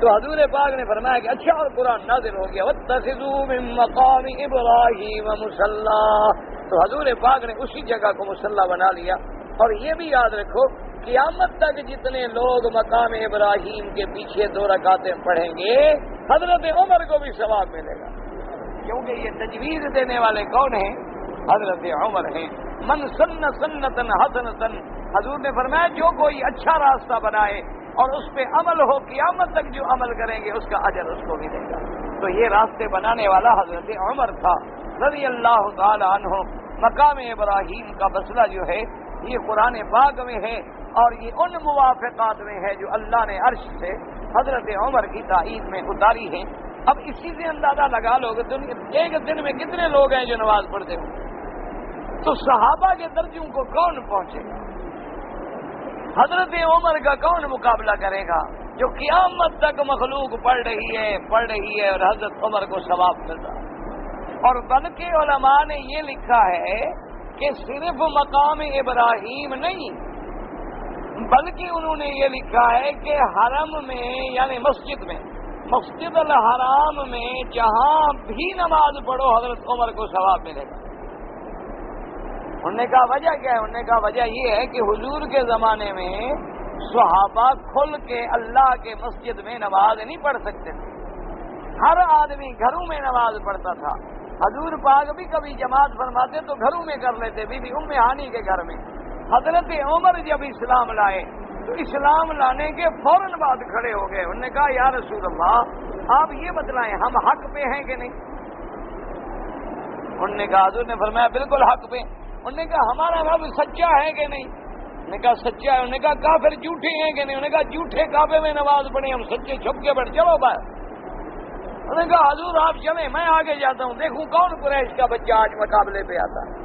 تو حضور پاک نے فرمایا کہ اچھا, اور قرآن نازل ہو گیا واتخذوا من مقام ابراہیم مصلی. تو حضور پاک نے اسی جگہ کو مصلی بنا لیا. اور یہ بھی یاد رکھو قیامت تک جتنے لوگ مقام ابراہیم کے پیچھے 2 رکعتیں پڑھیں گے حضرت عمر کو بھی ثواب ملے گا, کیونکہ یہ تجویز دینے والے کون ہیں؟ حضرت عمر ہیں. من سن سنتن حسنتن, حضور نے فرمایا جو کوئی اچھا راستہ بنائے اور اس پہ عمل ہو, قیامت تک جو عمل کریں گے اس کا اجر اس کو ملے گا. تو یہ راستے بنانے والا حضرت عمر تھا رضی اللہ تعالی عنہ. مقام ابراہیم کا مسئلہ جو ہے یہ قرآن پاک میں ہے اور یہ ان موافقات میں ہے جو اللہ نے عرش سے حضرت عمر کی تائید میں اتاری ہیں. اب اسی سے اندازہ لگا لو کہ ایک دن میں کتنے لوگ ہیں جو نماز پڑھتے ہوں, تو صحابہ کے درجوں کو کون پہنچے گا؟ حضرت عمر کا کون مقابلہ کرے گا جو قیامت تک مخلوق پڑھ رہی ہے اور حضرت عمر کو ثواب ملتا ہے. اور بلکہ علماء نے یہ لکھا ہے کہ صرف مقام ابراہیم نہیں, بلکہ انہوں نے یہ لکھا ہے کہ حرم میں یعنی مسجد الحرام میں جہاں بھی نماز پڑھو حضرت عمر کو ثواب ملے گا. انہوں نے کہا وجہ کیا ہے؟ انہوں نے کہا وجہ یہ ہے کہ حضور کے زمانے میں صحابہ کھل کے اللہ کے مسجد میں نماز نہیں پڑھ سکتے تھے, ہر آدمی گھروں میں نماز پڑھتا تھا. حضور پاک بھی کبھی جماعت فرماتے تو گھروں میں کر لیتے, بی بی ام ہانی کے گھر میں. حضرت عمر جب اسلام لائے تو اسلام لانے کے فوراً بعد کھڑے ہو گئے. انہوں نے کہا یا رسول اللہ آپ یہ بتلائیں ہم حق پہ ہیں کہ نہیں؟ انہوں نے کہا, حضور نے فرمایا بالکل حق پہ. انہوں نے کہا ہمارا رب سچا ہے کہ نہیں؟ انہوں نے کہا سچا ہے. انہوں نے کہا کافر جھوٹے ہیں کہ نہیں؟ انہوں نے کہا جھوٹے کعبے میں نماز پڑھیں, ہم سچے چھپ کے بیٹھ چلو باہر. انہوں نے کہا حضور آپ چلیں میں آگے جاتا ہوں, دیکھوں کون قریش کا بچہ آج مقابلے پہ آتا ہے.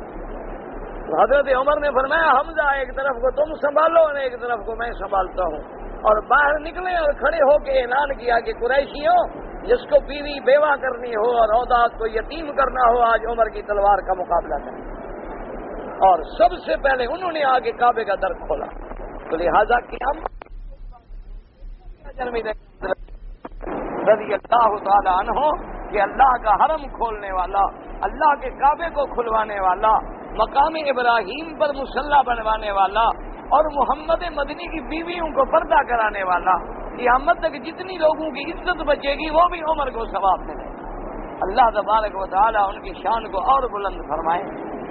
تو حضرت عمر نے فرمایا حمزہ ایک طرف کو تم سنبھالو اور ایک طرف کو میں سنبھالتا ہوں. اور باہر نکلے اور کھڑے ہو کے اعلان کیا کہ قریشیوں جس کو بیوی بیوہ کرنی ہو اور اولاد کو یتیم کرنا ہو آج عمر کی تلوار کا مقابلہ کریں. اور سب سے پہلے انہوں نے آگے کعبے کا در کھولا. تو لہذا رضی اللہ تعالی عنہ کہ اللہ کا حرم کھولنے والا، اللہ کے کعبے کو کھلوانے والا، مقام ابراہیم پر مصلی بنوانے والا اور محمد مدنی کی بیویوں کو پردہ کرانے والا، قیامت تک جتنی لوگوں کی عزت بچے گی وہ بھی عمر کو ثواب ملے گا۔ اللہ تبارک و تعالی ان کی شان کو اور بلند فرمائے،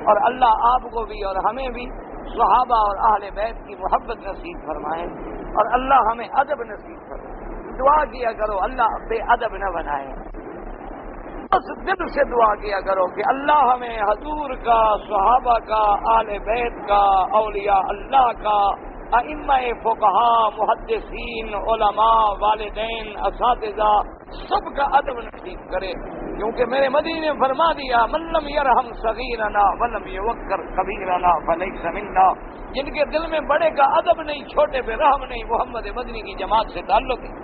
اور اللہ آپ کو بھی اور ہمیں بھی صحابہ اور اہل بیت کی محبت نصیب فرمائے، اور اللہ ہمیں ادب نصیب فرمائے۔ دعا کیا کرو اللہ بے ادب نہ بنائے، بس دل سے دعا کیا کرو کہ اللہ ہمیں حضور کا، صحابہ کا، اہل بیت کا، اولیاء اللہ کا، ائمہ فقہاء، محدثین، علماء، والدین، اساتذہ سب کا ادب نصیب کرے، کیونکہ میرے مدنی نے فرما دیا من لم یرحم صغیرنا ولم یوقر کبیرنا فلیس منا، جن کے دل میں بڑے کا ادب نہیں، چھوٹے پہ رحم نہیں، محمد مدنی کی جماعت سے تعلق ہے۔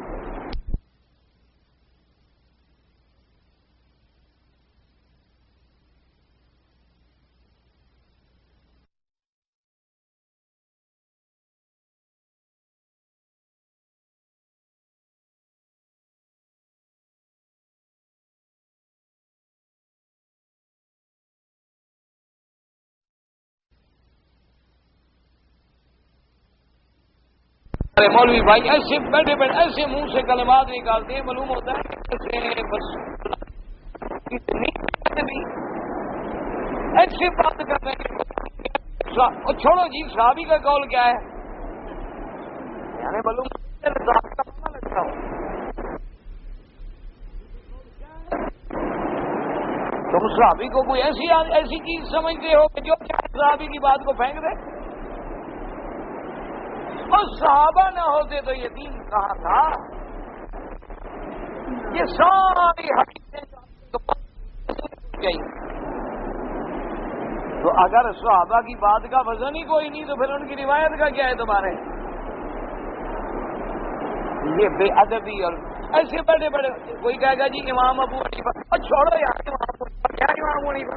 ارے مولوی بھائی ایسے بیٹھے بیٹھے ایسے منہ سے کلمات نکالتے ہیں، معلوم ہوتا ہے ایسے بس ایسے بات کر رہے ہیں۔ چھوڑو جی صحابی کا قول کیا ہے، یعنی معلوم لگتا ہوں تم صحابی کو کوئی ایسی چیز سمجھتے ہو کہ جو صحابی کی بات کو پھینک دے، اور صحابہ نہ ہوتے تو یہ دین کہاں تھا؟ یہ ساری حدیثیں تو اگر صحابہ کی بات کا وزن ہی کوئی نہیں تو پھر ان کی روایت کا کیا ہے تمہارے؟ یہ بے ادبی اور ایسے بڑے بڑے کوئی کہے گا جی امام ابو حنیفہ، اور چھوڑو یار کیا امام ابو حنیفہ،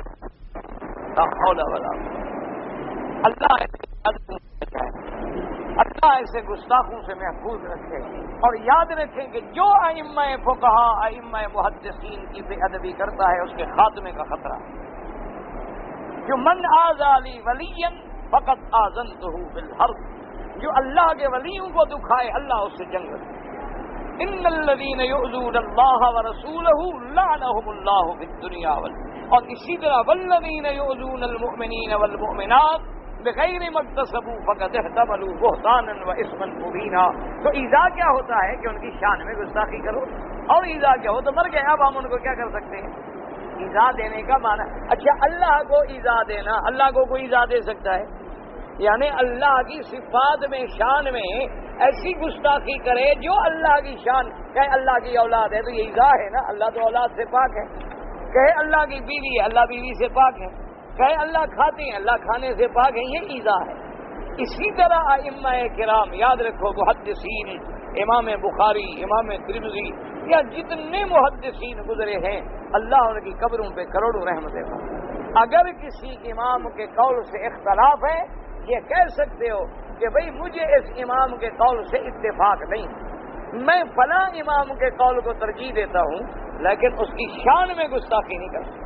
اللہ ایسے گستاخوں سے محفوظ رکھے، اور یاد رکھیں کہ جو ائمہ فقہاء، ائمہ محدثین کی بے ادبی کرتا ہے اس کے خاتمے کا خطرہ ہے۔ جو من آذى لي وليا فقد آذنته بالحرب، جو اللہ کے ولیوں کو دکھائے اللہ اس سے جنگ کرے۔ ان الذين يؤذون الله ورسوله لعنهم الله في الدنيا اور اسی طرح والذين يؤذون المؤمنين والمؤمنات بغیر ما اکتسبوا فقد احتملوا بہتانا واثما مبینا۔ تو ایذا کیا ہوتا ہے کہ ان کی شان میں گستاخی کرو، اور ایذا کیا ہو تو مر گئے، اب ہم ان کو کیا کر سکتے ہیں؟ ایذا دینے کا معنی، اچھا اللہ کو ایذا دینا، اللہ کو کوئی ایذا دے سکتا ہے؟ یعنی اللہ کی صفات میں، شان میں ایسی گستاخی کرے جو اللہ کی شان، کہ اللہ کی اولاد ہے تو یہ ایذا ہے نا، اللہ تو اولاد سے پاک ہے۔ کہے اللہ کی بیوی ہے، اللہ بیوی سے پاک ہے۔ کہے اللہ کھاتے ہیں، اللہ کھانے سے پاک ہے، یہ ایذا ہے۔ اسی طرح ائمہ کرام یاد رکھو، محدثین، امام بخاری، امام ترمذی یا جتنے محدثین گزرے ہیں، اللہ ان کی قبروں پہ کروڑوں رحمتیں فرمائے۔ اگر کسی امام کے قول سے اختلاف ہے، یہ کہہ سکتے ہو کہ بھئی مجھے اس امام کے قول سے اتفاق نہیں، میں فلاں امام کے قول کو ترجیح دیتا ہوں، لیکن اس کی شان میں گستاخی نہیں کر سکتا،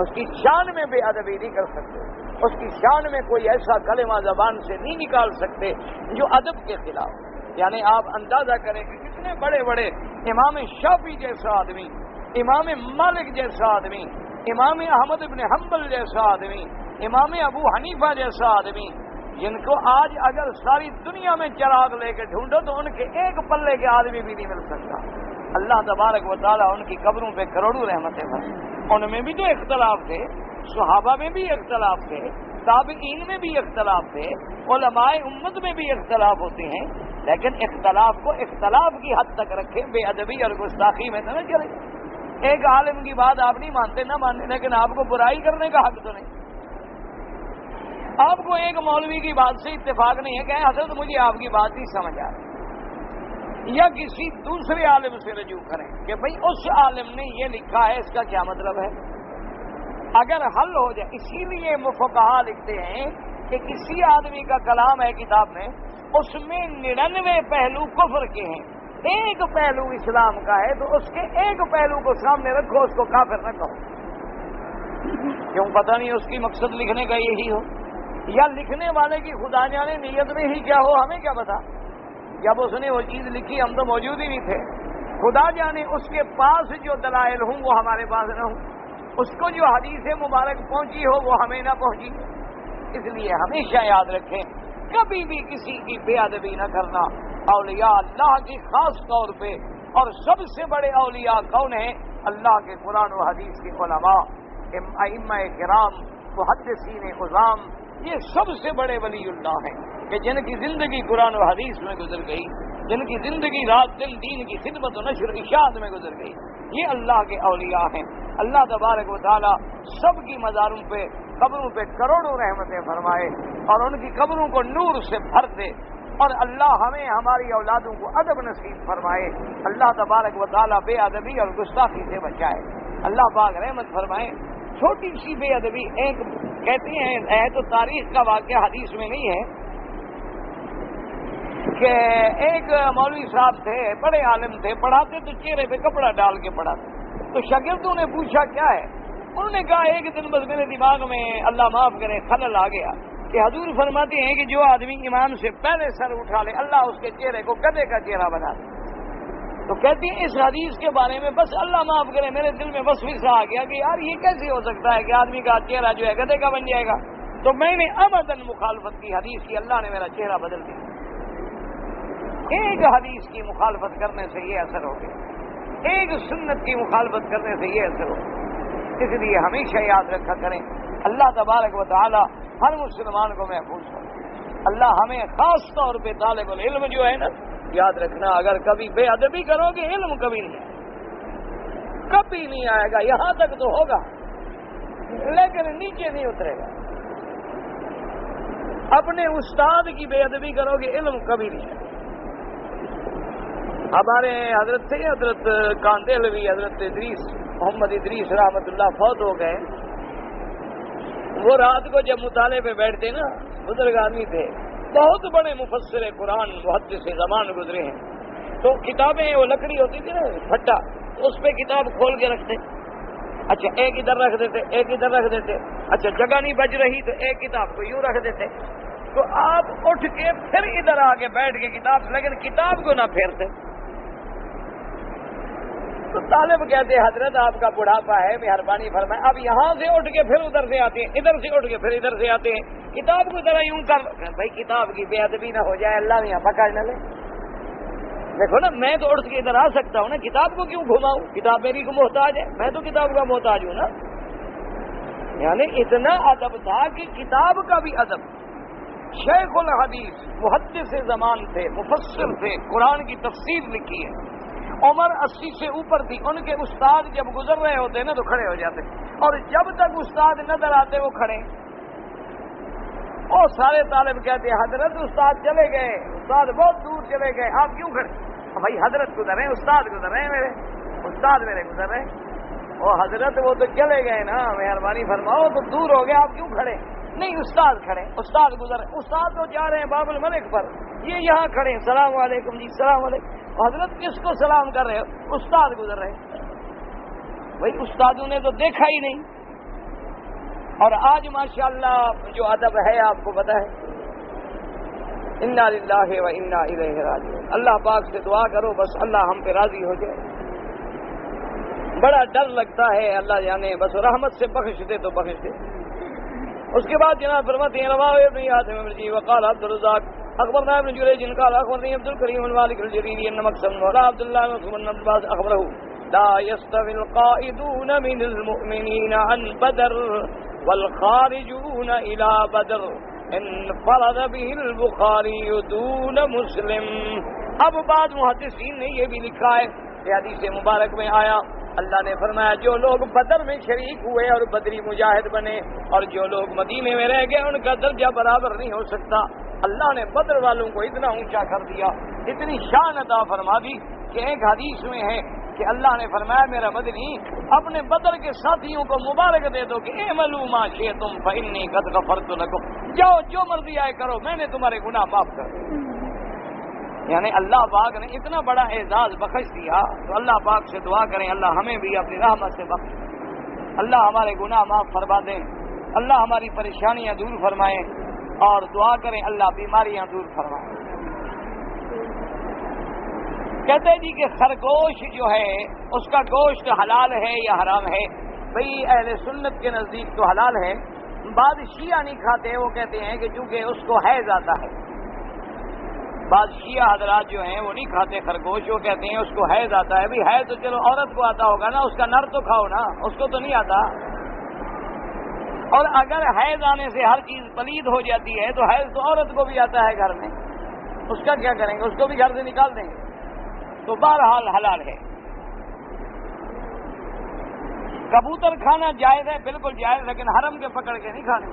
اس کی شان میں بے ادبی نہیں کر سکتے، اس کی شان میں کوئی ایسا کلمہ زبان سے نہیں نکال سکتے جو ادب کے خلاف۔ یعنی آپ اندازہ کریں کہ کتنے بڑے بڑے امام شافعی جیسا آدمی، امام مالک جیسا آدمی، امام احمد بن حنبل جیسا آدمی، امام ابو حنیفہ جیسا آدمی، جن کو آج اگر ساری دنیا میں چراغ لے کے ڈھونڈو تو ان کے ایک پلے کے آدمی بھی نہیں مل سکتا۔ اللہ تبارک و تعالیٰ ان کی قبروں پہ کروڑوں رحمتیں فرمائے۔ ان میں بھی تو اختلاف تھے، صحابہ میں بھی اختلاف تھے، تابعین میں بھی اختلاف تھے، علماء امت میں بھی اختلاف ہوتے ہیں، لیکن اختلاف کو اختلاف کی حد تک رکھیں، بے ادبی اور گستاخی میں تو نہ چلے۔ ایک عالم کی بات آپ نہیں مانتے، نہ مانتے، لیکن آپ کو برائی کرنے کا حق تو نہیں۔ آپ کو ایک مولوی کی بات سے اتفاق نہیں ہے کہ حضرت مجھے آپ کی بات نہیں سمجھ آ رہی، یا کسی دوسرے عالم سے رجوع کریں کہ بھئی اس عالم نے یہ لکھا ہے، اس کا کیا مطلب ہے؟ اگر حل ہو جائے، اسی لیے فقہاء لکھتے ہیں کہ کسی آدمی کا کلام ہے کتاب میں، اس میں 99 پہلو کفر کے ہیں، ایک پہلو اسلام کا ہے تو اس کے ایک پہلو کو سامنے رکھو، اس کو کافر نہ کہو۔ کیوں؟ پتہ نہیں اس کی مقصد لکھنے کا یہی ہو، یا لکھنے والے کی خدا جانے نیت میں ہی کیا ہو، ہمیں کیا پتا۔ جب اس نے وہ چیز لکھی ہم تو موجود ہی نہیں تھے، خدا جانے اس کے پاس جو دلائل ہوں وہ ہمارے پاس نہ ہوں، اس کو جو حدیث مبارک پہنچی ہو وہ ہمیں نہ پہنچی۔ اس لیے ہمیشہ یاد رکھیں کبھی بھی کسی کی بے ادبی نہ کرنا۔ اولیاء اللہ کی خاص طور پہ، اور سب سے بڑے اولیاء کون ہیں؟ اللہ کے قرآن و حدیث کے علماء، ائمہ کرام، محدثین عظام، یہ سب سے بڑے ولی اللہ ہیں کہ جن کی زندگی قرآن و حدیث میں گزر گئی، جن کی زندگی رات دن دین کی خدمت و نشر اشاعت میں گزر گئی، یہ اللہ کے اولیاء ہیں۔ اللہ تبارک و تعالی سب کی مزاروں پہ، قبروں پہ کروڑوں رحمتیں فرمائے اور ان کی قبروں کو نور سے بھر دے، اور اللہ ہمیں ہماری اولادوں کو ادب نصیب فرمائے۔ اللہ تبارک و تعالی بے ادبی اور گستاخی سے بچائے۔ اللہ پاک رحمت فرمائے۔ چھوٹی سی بے ادبی، ایک کہتے ہیں ہے تو تاریخ کا واقعہ حدیث میں نہیں ہے، کہ ایک مولوی صاحب تھے، بڑے عالم تھے، پڑھاتے تو چہرے پہ کپڑا ڈال کے پڑھاتے، تو شاگردوں نے پوچھا کیا ہے؟ انہوں نے کہا ایک دن بس میرے دماغ میں اللہ معاف کرے خلل آ گیا کہ حضور فرماتے ہیں کہ جو آدمی امام سے پہلے سر اٹھا لے اللہ اس کے چہرے کو گدھے کا چہرہ بنا دے۔ تو کہتی ہیں اس حدیث کے بارے میں بس اللہ معاف کرے میرے دل میں بس وسا آ گیا کہ یار یہ کیسے ہو سکتا ہے کہ آدمی کا چہرہ جو ہے گدھے کا بن جائے گا؟ تو میں نے عمدن مخالفت کی حدیث کی، اللہ نے میرا چہرہ بدل دیا۔ ایک حدیث کی مخالفت کرنے سے یہ اثر ہو گیا، ایک سنت کی مخالفت کرنے سے یہ اثر ہو گیا۔ اس لیے ہمیشہ یاد رکھا کریں اللہ تبارک و تعالی ہر مسلمان کو محفوظ کرے۔ اللہ ہمیں خاص طور پہ طالب العلم جو ہے نا، یاد رکھنا اگر کبھی بے ادبی کرو گے علم کبھی نہیں آئے، کبھی نہیں آئے گا، یہاں تک تو ہوگا لیکن نیچے نہیں اترے گا۔ اپنے استاد کی بے ادبی کرو گے علم کبھی نہیں آئے۔ ہمارے حضرت تھے، حضرت کاندیلوی، حضرت ادریس محمد ادریس رحمت اللہ فوت ہو گئے۔ وہ رات کو جب مطالعے پہ بیٹھتے نا، بزرگ آدمی تھے، بہت بڑے مفسر قرآن محدث زمان گزرے ہیں، تو کتابیں وہ لکڑی ہوتی تھی نا پھٹا، اس پہ کتاب کھول کے رکھتے، اچھا ایک ادھر رکھ دیتے، ایک ادھر رکھ دیتے، اچھا جگہ نہیں بچ رہی تو ایک کتاب کو یوں رکھ دیتے، تو آپ اٹھ کے پھر ادھر آ کے بیٹھ کے کتاب، لیکن کتاب کو نہ پھیرتے۔ تو طالب کہتے حضرت آپ کا بڑھاپا ہے، مہربانی فرمائے، آپ یہاں سے اٹھ کے پھر ادھر سے آتے ہیں، ادھر سے اٹھ کے پھر ادھر سے آتے ہیں، کتاب کو ذرا یوں کر۔ بھائی کتاب کی بے ادبی نہ ہو جائے، اللہ یہاں پکڑ نہ لے۔ دیکھو نا، میں تو اٹھ کے ادھر آ سکتا ہوں نا، کتاب کو کیوں گھماؤں؟ کتاب میری کو محتاج ہے، میں تو کتاب کا محتاج ہوں نا۔ یعنی اتنا ادب تھا کہ کتاب کا بھی ادب۔ شیخ الحدیث محدث زمان تھے، مفسر تھے، قرآن کی تفسیر لکھی ہے، عمر 80 سے اوپر تھی، ان کے استاد جب گزر رہے ہوتے نا تو کھڑے ہو جاتے، اور جب تک استاد نظر آتے وہ کھڑے۔ اور سارے طالب کہتے حضرت استاد چلے گئے، استاد بہت دور چلے گئے، آپ کیوں کھڑے؟ بھائی حضرت گزر رہے ہیں، استاد گزر رہے ہیں، میرے استاد میرے گزر رہے ہیں۔ اور حضرت وہ تو چلے گئے نا، مہربانی فرماؤ، تو دور ہو گئے، آپ کیوں کھڑے؟ نہیں استاد کھڑے، استاد گزر رہے، استاد تو جا رہے ہیں باب الملک پر، یہ یہاں کھڑے ہیں، السلام علیکم جی، السلام علیکم۔ حضرت کس کو سلام کر رہے ہو؟ استاد گزر رہے ہیں۔ بھائی استادوں نے تو دیکھا ہی نہیں۔ اور آج ماشاءاللہ جو ادب ہے آپ کو پتہ ہے، انا للہ و انا الیہ راجعون۔ اللہ پاک سے دعا کرو بس اللہ ہم پہ راضی ہو جائے۔ بڑا ڈر لگتا ہے، اللہ جانے، بس رحمت سے بخش دے تو بخش دے۔ اس کے بعد جناب فرماتے ہیں رواه ابن حاتم المرجي وقال عبد الرزاق اخبرنا ابن جريج قال اخبرني عبد الكريم المالك الجريري ان مقسم ولا عبد الله بن عباس اخبره لا يستوي القائدون من المؤمنين عن بدر والخارجون الى بدر انفرد به البخاري دون مسلم۔ اب بعد محدثین نے یہ بھی لکھا ہے کہ حدیث مبارک میں آیا، اللہ نے فرمایا جو لوگ بدر میں شریک ہوئے اور بدری مجاہد بنے اور جو لوگ مدینے میں رہ گئے ان کا درجہ برابر نہیں ہو سکتا۔ اللہ نے بدر والوں کو اتنا اونچا کر دیا، اتنی شان عطا فرما دی کہ ایک حدیث میں ہے کہ اللہ نے فرمایا میرا مدنی اپنے بدر کے ساتھیوں کو مبارک دے دو کہ اعملوا ما شئتم فإنی قد غفرت لکم، جاؤ جو مرضی آئے کرو، میں نے تمہارے گناہ معاف کر دیے۔ یعنی اللہ پاک نے اتنا بڑا اعزاز بخش دیا، تو اللہ پاک سے دعا کریں اللہ ہمیں بھی اپنی رحمت سے بخش، اللہ ہمارے گناہ معاف فرما دیں، اللہ ہماری پریشانیاں دور فرمائیں، اور دعا کریں اللہ بیماریاں دور فرمائیں۔ کہتے جی کہ خرگوش جو ہے اس کا گوشت حلال ہے یا حرام ہے؟ بھئی اہل سنت کے نزدیک تو حلال ہے، بعض شیعہ نہیں کھاتے، وہ کہتے ہیں کہ چونکہ اس کو حیض آتا ہے، بعض شیعہ حضرات جو ہیں وہ نہیں کھاتے خرگوش، وہ کہتے ہیں اس کو حیض آتا ہے۔ بھئی حیض تو چلو عورت کو آتا ہوگا نا، اس کا نر تو کھاؤ نا، اس کو تو نہیں آتا۔ اور اگر حیض آنے سے ہر چیز پلید ہو جاتی ہے تو حیض تو عورت کو بھی آتا ہے گھر میں، اس کا کیا کریں گے؟ اس کو بھی گھر سے نکال دیں گے۔ تو بہرحال حلال ہے۔ کبوتر کھانا جائز ہے، بالکل جائز، لیکن حرم کے پکڑ کے نہیں کھانے۔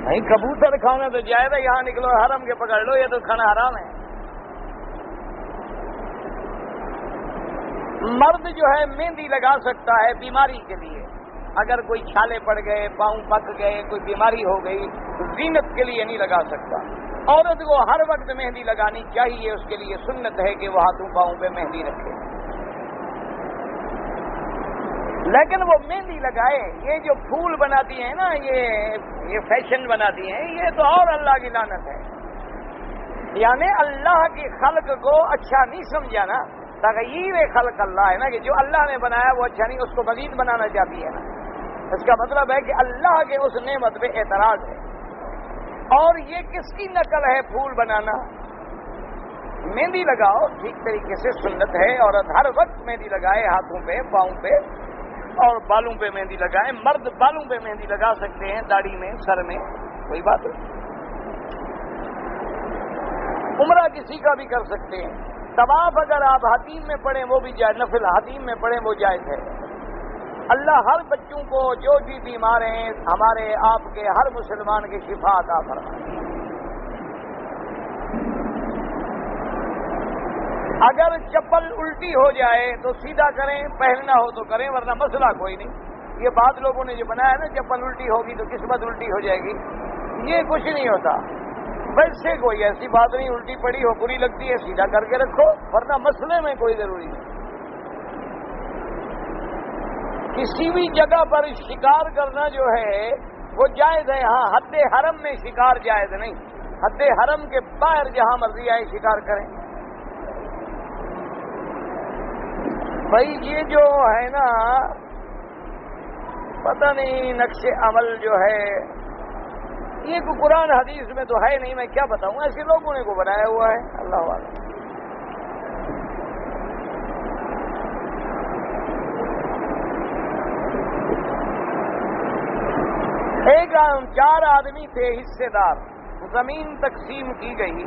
نہیں، کبوتر کھانا تو جائز ہے، یہاں نکلو حرم کے پکڑ لو، یہ تو کھانا حرام ہے۔ مرد جو ہے مہندی لگا سکتا ہے بیماری کے لیے، اگر کوئی چھالے پڑ گئے، پاؤں پک گئے، کوئی بیماری ہو گئی، زینت کے لیے نہیں لگا سکتا۔ عورت کو ہر وقت مہندی لگانی چاہیے، اس کے لیے سنت ہے کہ وہ ہاتھوں پاؤں پہ مہندی رکھے، لیکن وہ مہندی لگائے، یہ جو پھول بناتی ہیں نا، یہ فیشن بناتی ہیں، یہ تو اور اللہ کی لعنت ہے۔ یعنی اللہ کی خلق کو اچھا نہیں سمجھا نا، تغیر خلق اللہ ہے نا، کہ جو اللہ نے بنایا وہ اچھا نہیں، اس کو مزید بنانا چاہتی ہے نا۔ اس کا مطلب ہے کہ اللہ کے اس نعمت پہ اعتراض ہے۔ اور یہ کس کی نقل ہے پھول بنانا؟ مہندی لگاؤ ٹھیک طریقے سے سنت ہے، عورت ہر وقت مہندی لگائے، ہاتھوں پہ، پاؤں پہ اور بالوں پہ مہندی لگائے۔ مرد بالوں پہ مہندی لگا سکتے ہیں، داڑھی میں، سر میں، کوئی بات نہیں۔ عمرہ کسی کا بھی کر سکتے ہیں۔ طواف اگر آپ حتیم میں پڑھیں وہ بھی جائز، نفل حتیم میں پڑھیں وہ جائز ہے۔ اللہ ہر بچوں کو جو بھی بیمار ہیں، ہمارے آپ کے ہر مسلمان کے شفا عطا فرمائے۔ اگر چپل الٹی ہو جائے تو سیدھا کریں، پہننا ہو تو کریں، ورنہ مسئلہ کوئی نہیں۔ یہ بات لوگوں نے جو بنایا نا چپل الٹی ہوگی تو قسمت الٹی ہو جائے گی، یہ کچھ نہیں ہوتا۔ ویسے کوئی ایسی بات نہیں، الٹی پڑی ہو، بری لگتی ہے، سیدھا کر کے رکھو، ورنہ مسئلے میں کوئی ضروری نہیں۔ کسی بھی جگہ پر شکار کرنا جو ہے وہ جائز ہے، ہاں حد حرم میں شکار جائز نہیں، حد حرم کے باہر جہاں مرضی آئے شکار کریں۔ بھائی یہ جو ہے نا پتہ نہیں نقش عمل جو ہے، یہ کوئی قرآن حدیث میں تو ہے نہیں، میں کیا بتاؤں، ایسے لوگوں نے کو بنایا ہوا ہے، اللہ اعلم۔ چار آدمی تھے حصے دار، زمین تقسیم کی گئی،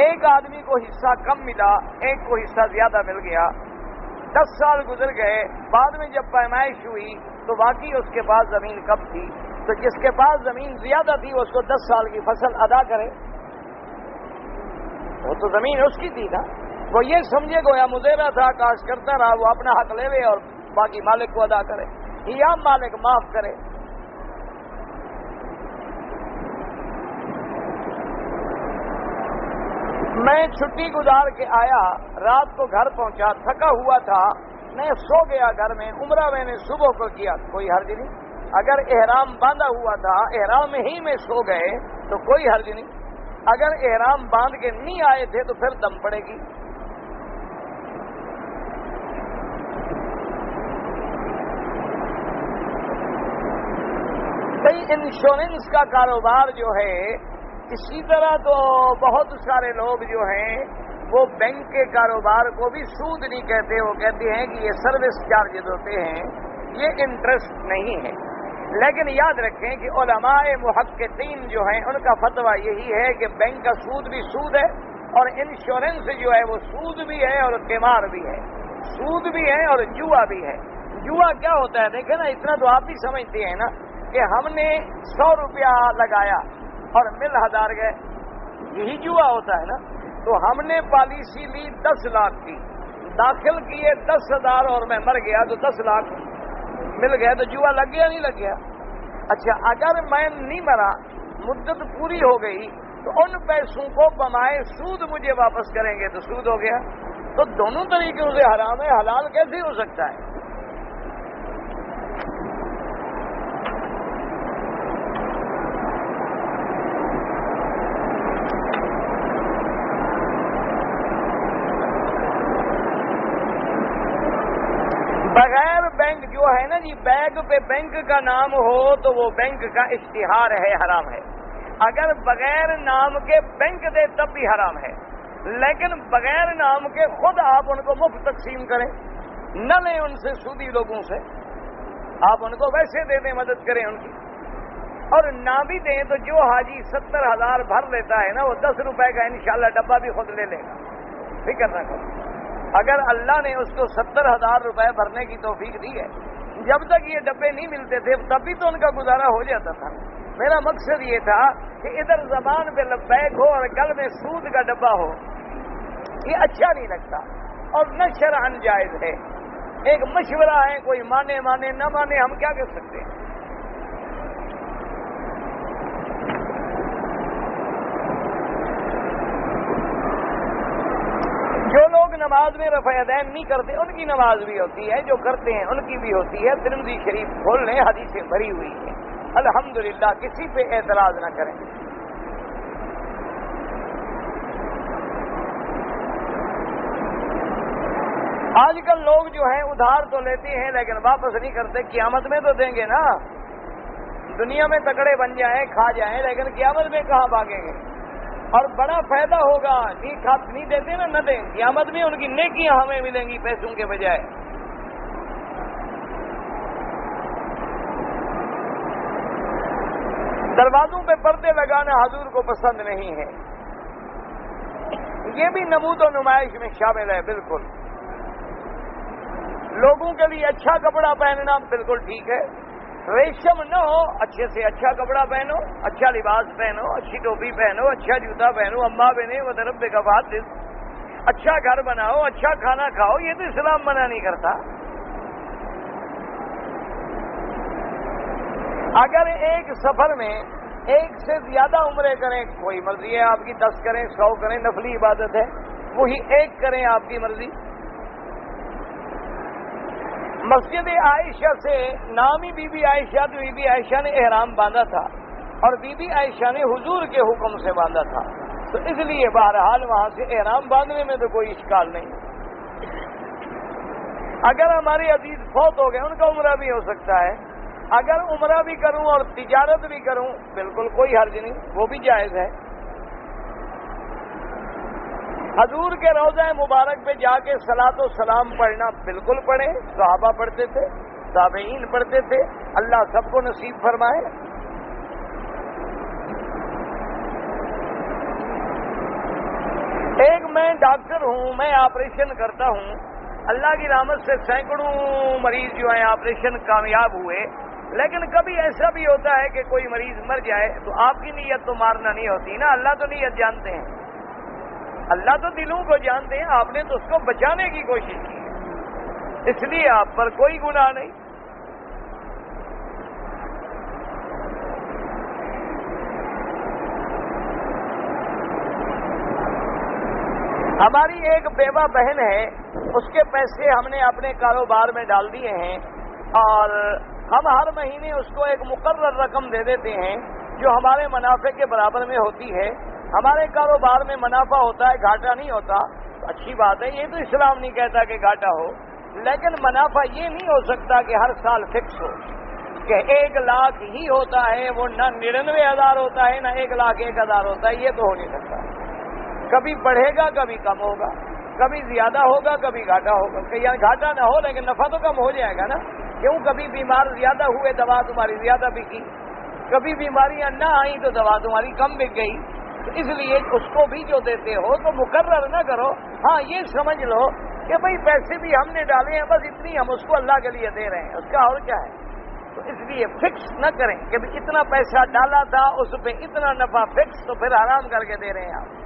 ایک آدمی کو حصہ کم ملا، ایک کو حصہ زیادہ مل گیا۔ 10 سال گزر گئے، بعد میں جب پیمائش ہوئی تو باقی اس کے پاس زمین کم تھی، تو جس کے پاس زمین زیادہ تھی اس کو 10 سال کی فصل ادا کرے، وہ تو زمین اس کی تھی نا، وہ یہ سمجھے گویا مزیرہ تھا، کاش کرتا رہا، وہ اپنا حق لے لے اور باقی مالک کو ادا کرے، یا مالک معاف کرے۔ میں چھٹی گزار کے آیا، رات کو گھر پہنچا، تھکا ہوا تھا، میں سو گیا گھر میں، عمرہ میں نے صبح کو کیا، کوئی حرج نہیں۔ اگر احرام باندھا ہوا تھا، احرام ہی میں سو گئے تو کوئی حرج نہیں۔ اگر احرام باندھ کے نہیں آئے تھے تو پھر دم پڑے گی۔ کئی انشورنس کا کاروبار جو ہے، اسی طرح تو بہت سارے لوگ جو ہیں وہ بینک کے کاروبار کو بھی سود نہیں کہتے، وہ کہتے ہیں کہ یہ سروس چارجز ہوتے ہیں، یہ انٹرسٹ نہیں ہے۔ لیکن یاد رکھیں کہ علماء محققین جو ہیں ان کا فتویٰ یہی ہے کہ بینک کا سود بھی سود ہے، اور انشورنس جو ہے وہ سود بھی ہے اور قمار بھی ہے، سود بھی ہے اور جوا بھی ہے۔ جوا کیا ہوتا ہے دیکھیں نا، اتنا تو آپ بھی سمجھتے ہیں نا کہ ہم نے 100 روپیہ لگایا اور مل 1000 گئے، یہی جوا ہوتا ہے نا۔ تو ہم نے پالیسی لی 10 لاکھ کی، داخل کیے 10,000 اور میں مر گیا تو 10 لاکھ مل گیا، تو جوا لگ گیا نہیں لگ گیا؟ اچھا اگر میں نہیں مرا، مدت پوری ہو گئی تو ان پیسوں کو بمائے سود مجھے واپس کریں گے تو سود ہو گیا. تو دونوں طریقوں سے حرام ہے، حلال کیسے ہو سکتا ہے؟ بغیر بینک جو ہے نا جی، بیگ پہ بینک کا نام ہو تو وہ بینک کا اشتہار ہے، حرام ہے. اگر بغیر نام کے بینک دے تب بھی حرام ہے، لیکن بغیر نام کے خود آپ ان کو مفت تقسیم کریں، نہ لیں ان سے سودی لوگوں سے، آپ ان کو ویسے دے دیں، مدد کریں ان کی. اور نہ بھی دیں تو جو حاجی 70,000 بھر لیتا ہے نا، وہ 10 روپے کا انشاءاللہ ڈبہ بھی خود لے لے گا، فکر نہ کرو. اگر اللہ نے اس کو 70,000 روپے بھرنے کی توفیق دی ہے، جب تک یہ ڈبے نہیں ملتے تھے تب بھی تو ان کا گزارا ہو جاتا تھا. میرا مقصد یہ تھا کہ ادھر زبان پہ لبیک ہو اور گل میں سود کا ڈبہ ہو، یہ اچھا نہیں لگتا اور نہ شرعاً جائز ہے. ایک مشورہ ہے، کوئی مانے نہ مانے، ہم کیا کر سکتے ہیں. جو لوگ نماز میں رفع یدین نہیں کرتے ان کی نماز بھی ہوتی ہے، جو کرتے ہیں ان کی بھی ہوتی ہے. ترمذی شریف کھول لیں، حدیثیں بھری ہوئی ہیں. الحمدللہ، کسی پہ اعتراض نہ کریں. آج کل لوگ جو ہیں ادھار تو لیتے ہیں لیکن واپس نہیں کرتے. قیامت میں تو دیں گے نا. دنیا میں تکڑے بن جائیں، کھا جائیں، لیکن قیامت میں کہاں بھاگیں گے؟ اور بڑا فائدہ ہوگا. نہیں دیتے نا، نہ دیں. قیامت میں ان کی نیکیاں ہمیں ملیں گی پیسوں کے بجائے. دروازوں پہ پردے لگانا حضور کو پسند نہیں ہے. یہ بھی نمود و نمائش میں شامل ہے. بالکل لوگوں کے لیے اچھا کپڑا پہننا بالکل ٹھیک ہے. ریشم نہ ہو، اچھے سے اچھا کپڑا پہنو، اچھا لباس پہنو، اچھی ٹوپی پہنو، اچھا جوتا پہنو. اما بنے وہ رب کا بات، اچھا گھر بناؤ، اچھا کھانا کھاؤ. یہ تو اسلام منع نہیں کرتا. اگر ایک سفر میں ایک سے زیادہ عمرے کریں، کوئی مرضی ہے آپ کی، 10 کریں، 100 کریں، نفلی عبادت ہے. وہی ایک کریں، آپ کی مرضی. مسجد عائشہ سے نامی بی بی عائشہ، تو بی بی عائشہ نے احرام باندھا تھا اور بی بی عائشہ نے حضور کے حکم سے باندھا تھا، تو اس لیے بہرحال وہاں سے احرام باندھنے میں تو کوئی اشکال نہیں. اگر ہمارے عزیز فوت ہو گئے، ان کا عمرہ بھی ہو سکتا ہے. اگر عمرہ بھی کروں اور تجارت بھی کروں، بالکل کوئی حرج نہیں، وہ بھی جائز ہے. حضور کے روضہ مبارک پہ جا کے صلاۃ و سلام پڑھنا بالکل پڑھیں. صحابہ پڑھتے تھے، تابعین پڑھتے تھے. اللہ سب کو نصیب فرمائے. ایک میں ڈاکٹر ہوں، میں آپریشن کرتا ہوں. اللہ کی رحمت سے سینکڑوں مریض جو ہیں آپریشن کامیاب ہوئے. لیکن کبھی ایسا بھی ہوتا ہے کہ کوئی مریض مر جائے تو آپ کی نیت تو مارنا نہیں ہوتی نا، اللہ تو نیت جانتے ہیں، اللہ تو دلوں کو جانتے ہیں. آپ نے تو اس کو بچانے کی کوشش کی ہے، اس لیے آپ پر کوئی گناہ نہیں. ہماری ایک بیوہ بہن ہے، اس کے پیسے ہم نے اپنے کاروبار میں ڈال دیے ہیں اور ہم ہر مہینے اس کو ایک مقرر رقم دے دیتے ہیں جو ہمارے منافع کے برابر میں ہوتی ہے. ہمارے کاروبار میں منافع ہوتا ہے، گھاٹا نہیں ہوتا. اچھی بات ہے، یہ تو اسلام نہیں کہتا کہ گھاٹا ہو، لیکن منافع یہ نہیں ہو سکتا کہ ہر سال فکس ہو کہ 1 لاکھ ہی ہوتا ہے، وہ نہ 99,000 ہوتا ہے، نہ 1,01,000 ہوتا ہے. یہ تو ہو نہیں سکتا. کبھی بڑھے گا، کبھی کم ہوگا، کبھی زیادہ ہوگا، کبھی گھاٹا ہوگا. یعنی گھاٹا نہ ہو لیکن نفع تو کم ہو جائے گا نا. کیوں؟ کبھی بیمار زیادہ ہوئے، دوا تمہاری زیادہ بکی. کبھی بیماریاں نہ آئیں تو دوا تمہاری کم بک گئی. تو اس لیے اس کو بھی جو دیتے ہو تو مقرر نہ کرو. ہاں یہ سمجھ لو کہ بھئی پیسے بھی ہم نے ڈالے ہیں، بس اتنی ہم اس کو اللہ کے لیے دے رہے ہیں، اس کا اور کیا ہے. تو اس لیے فکس نہ کریں کہ بھئی اتنا پیسہ ڈالا تھا، اس پہ اتنا نفع فکس، تو پھر حرام کر کے دے رہے ہیں آپ.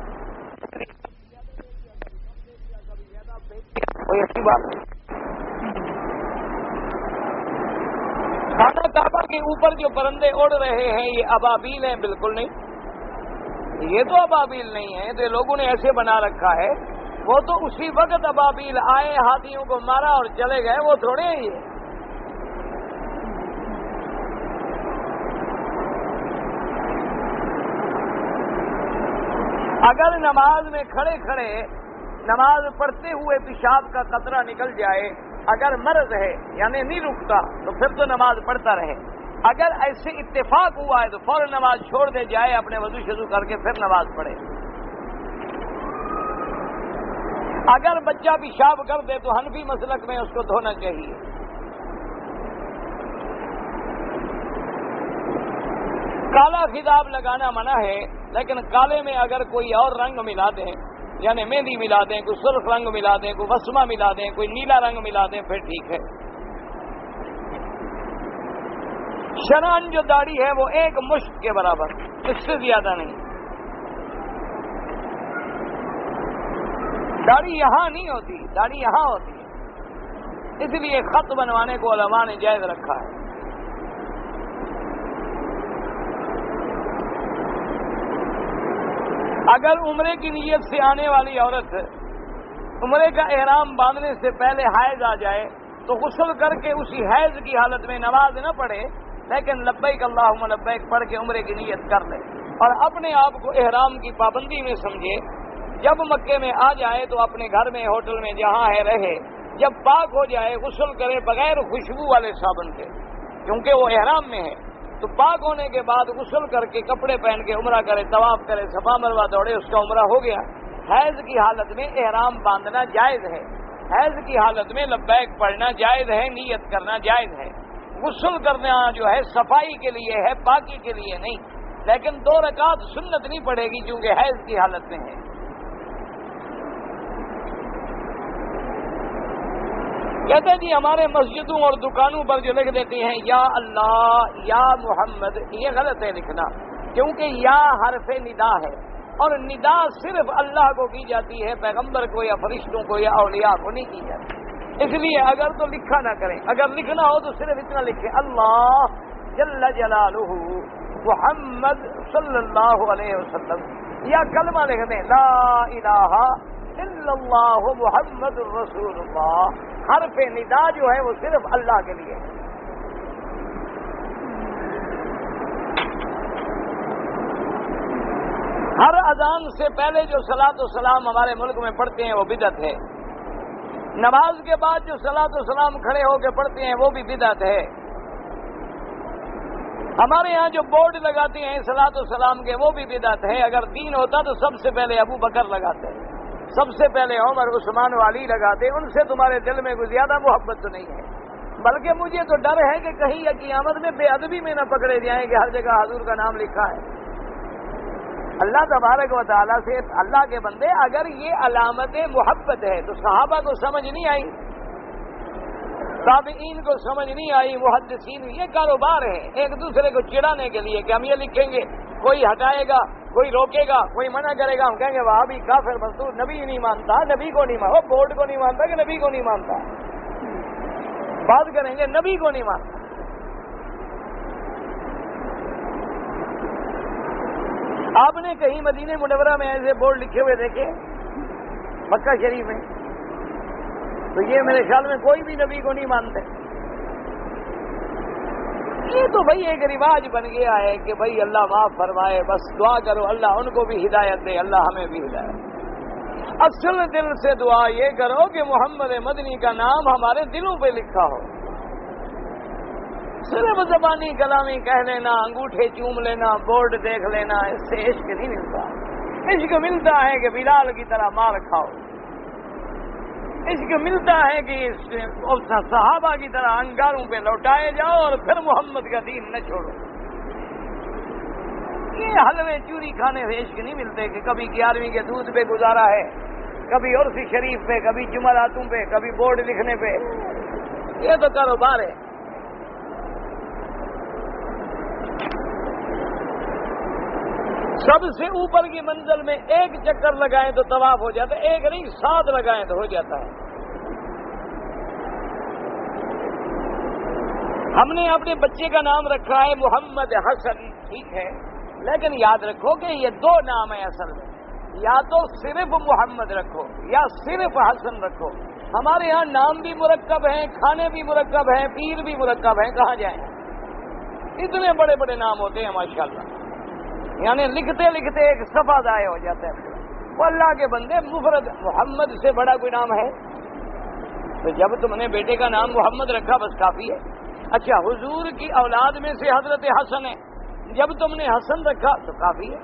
کوئی اچھی بات نہیں. خانہ کعبہ کے اوپر جو پرندے اڑ رہے ہیں یہ ابابیل ہیں، بالکل نہیں. یہ تو ابابیل نہیں ہے، تو لوگوں نے ایسے بنا رکھا ہے، وہ تو اسی وقت ابابیل آئے، ہاتھیوں کو مارا اور چلے گئے، وہ تھوڑے ہیں یہ۔ اگر نماز میں کھڑے کھڑے نماز پڑھتے ہوئے پیشاب کا قطرہ نکل جائے، اگر مرض ہے یعنی نہیں رکتا، تو پھر تو نماز پڑھتا رہے۔ اگر ایسے اتفاق ہوا ہے تو فوراً نماز چھوڑ دے، جائے اپنے وضو شضو کر کے پھر نماز پڑھے۔ اگر بچہ پیشاب کر دے تو حنفی مسلک میں اس کو دھونا چاہیے۔ کالا خطاب لگانا منع ہے، لیکن کالے میں اگر کوئی اور رنگ ملا دیں، یعنی مہندی ملا دیں، کوئی سرخ رنگ ملا دیں، کوئی وسمہ ملا دیں، کوئی نیلا رنگ ملا دیں، پھر ٹھیک ہے۔ شرعاً جو داڑھی ہے وہ ایک مشت کے برابر، اس سے زیادہ نہیں۔ داڑھی یہاں نہیں ہوتی، داڑھی یہاں ہوتی ہے، اس لیے خط بنوانے کو علماء نے جائز رکھا ہے۔ اگر عمرے کی نیت سے آنے والی عورت عمرے کا احرام باندھنے سے پہلے حیض آ جائے تو غسل کر کے اسی حیض کی حالت میں نماز نہ پڑھے، لیکن لبیک اللہم لبیک پڑھ کے عمرے کی نیت کر لے اور اپنے آپ کو احرام کی پابندی میں سمجھے۔ جب مکے میں آ جائے تو اپنے گھر میں، ہوٹل میں، جہاں ہے رہے، جب پاک ہو جائے غسل کرے بغیر خوشبو والے صابن کے، کیونکہ وہ احرام میں ہے، تو پاک ہونے کے بعد غسل کر کے کپڑے پہن کے عمرہ کرے، طواف کرے، صفا مروہ دوڑے، اس کا عمرہ ہو گیا۔ حیض کی حالت میں احرام باندھنا جائز ہے، حیض کی حالت میں لبیک پڑھنا جائز ہے، نیت کرنا جائز ہے۔ غسل کرنا جو ہے صفائی کے لیے ہے، پاکی کے لیے نہیں، لیکن 2 رکعت سنت نہیں پڑے گی کیونکہ حیض کی حالت میں ہے۔ کہتے جی ہمارے مسجدوں اور دکانوں پر جو لکھ دیتے ہیں یا اللہ یا محمد، یہ غلط ہے لکھنا، کیونکہ یا حرف ندا ہے اور ندا صرف اللہ کو کی جاتی ہے، پیغمبر کو یا فرشتوں کو یا اولیاء کو نہیں کی جاتی۔ اس لیے اگر تو لکھا نہ کریں، اگر لکھنا ہو تو صرف اتنا لکھیں اللہ جل جلالہ محمد صلی اللہ علیہ وسلم، یا کلمہ لکھ دیں لا الہ الا اللہ محمد الرسول اللہ۔ حرف ندا جو ہے وہ صرف اللہ کے لیے ہے۔ ہر اذان سے پہلے جو صلاۃ و سلام ہمارے ملک میں پڑھتے ہیں وہ بدعت ہے، نماز کے بعد جو صلاۃ و سلام کھڑے ہو کے پڑھتے ہیں وہ بھی بدعت ہے۔ ہمارے ہاں جو بورڈ لگاتے ہیں صلاۃ و سلام کے وہ بھی بدعت ہے۔ اگر دین ہوتا تو سب سے پہلے ابو بکر لگاتے، سب سے پہلے عمر، عثمان و علی لگاتے، ان سے تمہارے دل میں کوئی زیادہ محبت تو نہیں ہے، بلکہ مجھے تو ڈر ہے کہ کہیں یا قیامت میں بے ادبی میں نہ پکڑے جائیں کہ ہر جگہ حضور کا نام لکھا ہے۔ اللہ تبارک و تعالیٰ سے اللہ کے بندے، اگر یہ علامت محبت ہے تو صحابہ کو سمجھ نہیں آئی، تابعین کو سمجھ نہیں آئی، محدثین، یہ کاروبار ہے ایک دوسرے کو چڑھانے کے لیے کہ ہم یہ لکھیں گے، کوئی ہٹائے گا، کوئی روکے گا، کوئی منع کرے گا، ہم کہیں گے وہاں بھی کافر مزدور، نبی نہیں مانتا، نبی کو نہیں مانتا، بورڈ کو نہیں مانتا کہ نبی کو نہیں مانتا، بات کریں گے نبی کو نہیں مانتا۔ آپ نے کہیں مدینہ منورہ میں ایسے بورڈ لکھے ہوئے دیکھے مکہ شریف میں؟ تو یہ میرے خیال میں کوئی بھی نبی کو نہیں مانتے۔ یہ تو بھائی ایک رواج بن گیا ہے کہ بھائی اللہ معاف فرمائے، بس دعا کرو اللہ ان کو بھی ہدایت دے، اللہ ہمیں بھی ہدایت۔ اصل دل سے دعا یہ کرو کہ محمد مدنی کا نام ہمارے دلوں پہ لکھا ہو۔ صرف زبانی کلامی کہہ لینا، انگوٹھے چوم لینا، بورڈ دیکھ لینا، اس سے عشق نہیں ملتا۔ عشق ملتا ہے کہ بلال کی طرح مار کھاؤ، عشق ملتا ہے کہ صحابہ کی طرح انگاروں پہ لوٹائے جاؤ اور پھر محمد کا دین نہ چھوڑو۔ یہ حلوے چوری کھانے سے عشق نہیں ملتے کہ کبھی 11ویں کے دودھ پہ گزارا ہے، کبھی عرس شریف پہ، کبھی جمعراتوں پہ، کبھی بورڈ لکھنے پہ، یہ تو کاروبار ہے۔ سب سے اوپر کی منزل میں ایک چکر لگائیں تو طواف ہو جاتا ہے، ایک نہیں 7 لگائیں تو ہو جاتا ہے۔ ہم نے اپنے بچے کا نام رکھا ہے محمد حسن، ٹھیک ہے، لیکن یاد رکھو کہ یہ دو نام ہیں اصل میں، یا تو صرف محمد رکھو یا صرف حسن رکھو۔ ہمارے یہاں نام بھی مرکب ہیں، کھانے بھی مرکب ہیں، پیر بھی مرکب ہیں، کہاں جائیں؟ اتنے بڑے بڑے نام ہوتے ہیں ماشاءاللہ، یعنی لکھتے لکھتے ایک صفحہ ضائع ہو جاتا ہے۔ وہ اللہ کے بندے، مفرد محمد سے بڑا کوئی نام ہے؟ تو جب تم نے بیٹے کا نام محمد رکھا بس کافی ہے۔ اچھا، حضور کی اولاد میں سے حضرت حسن ہے، جب تم نے حسن رکھا تو کافی ہے،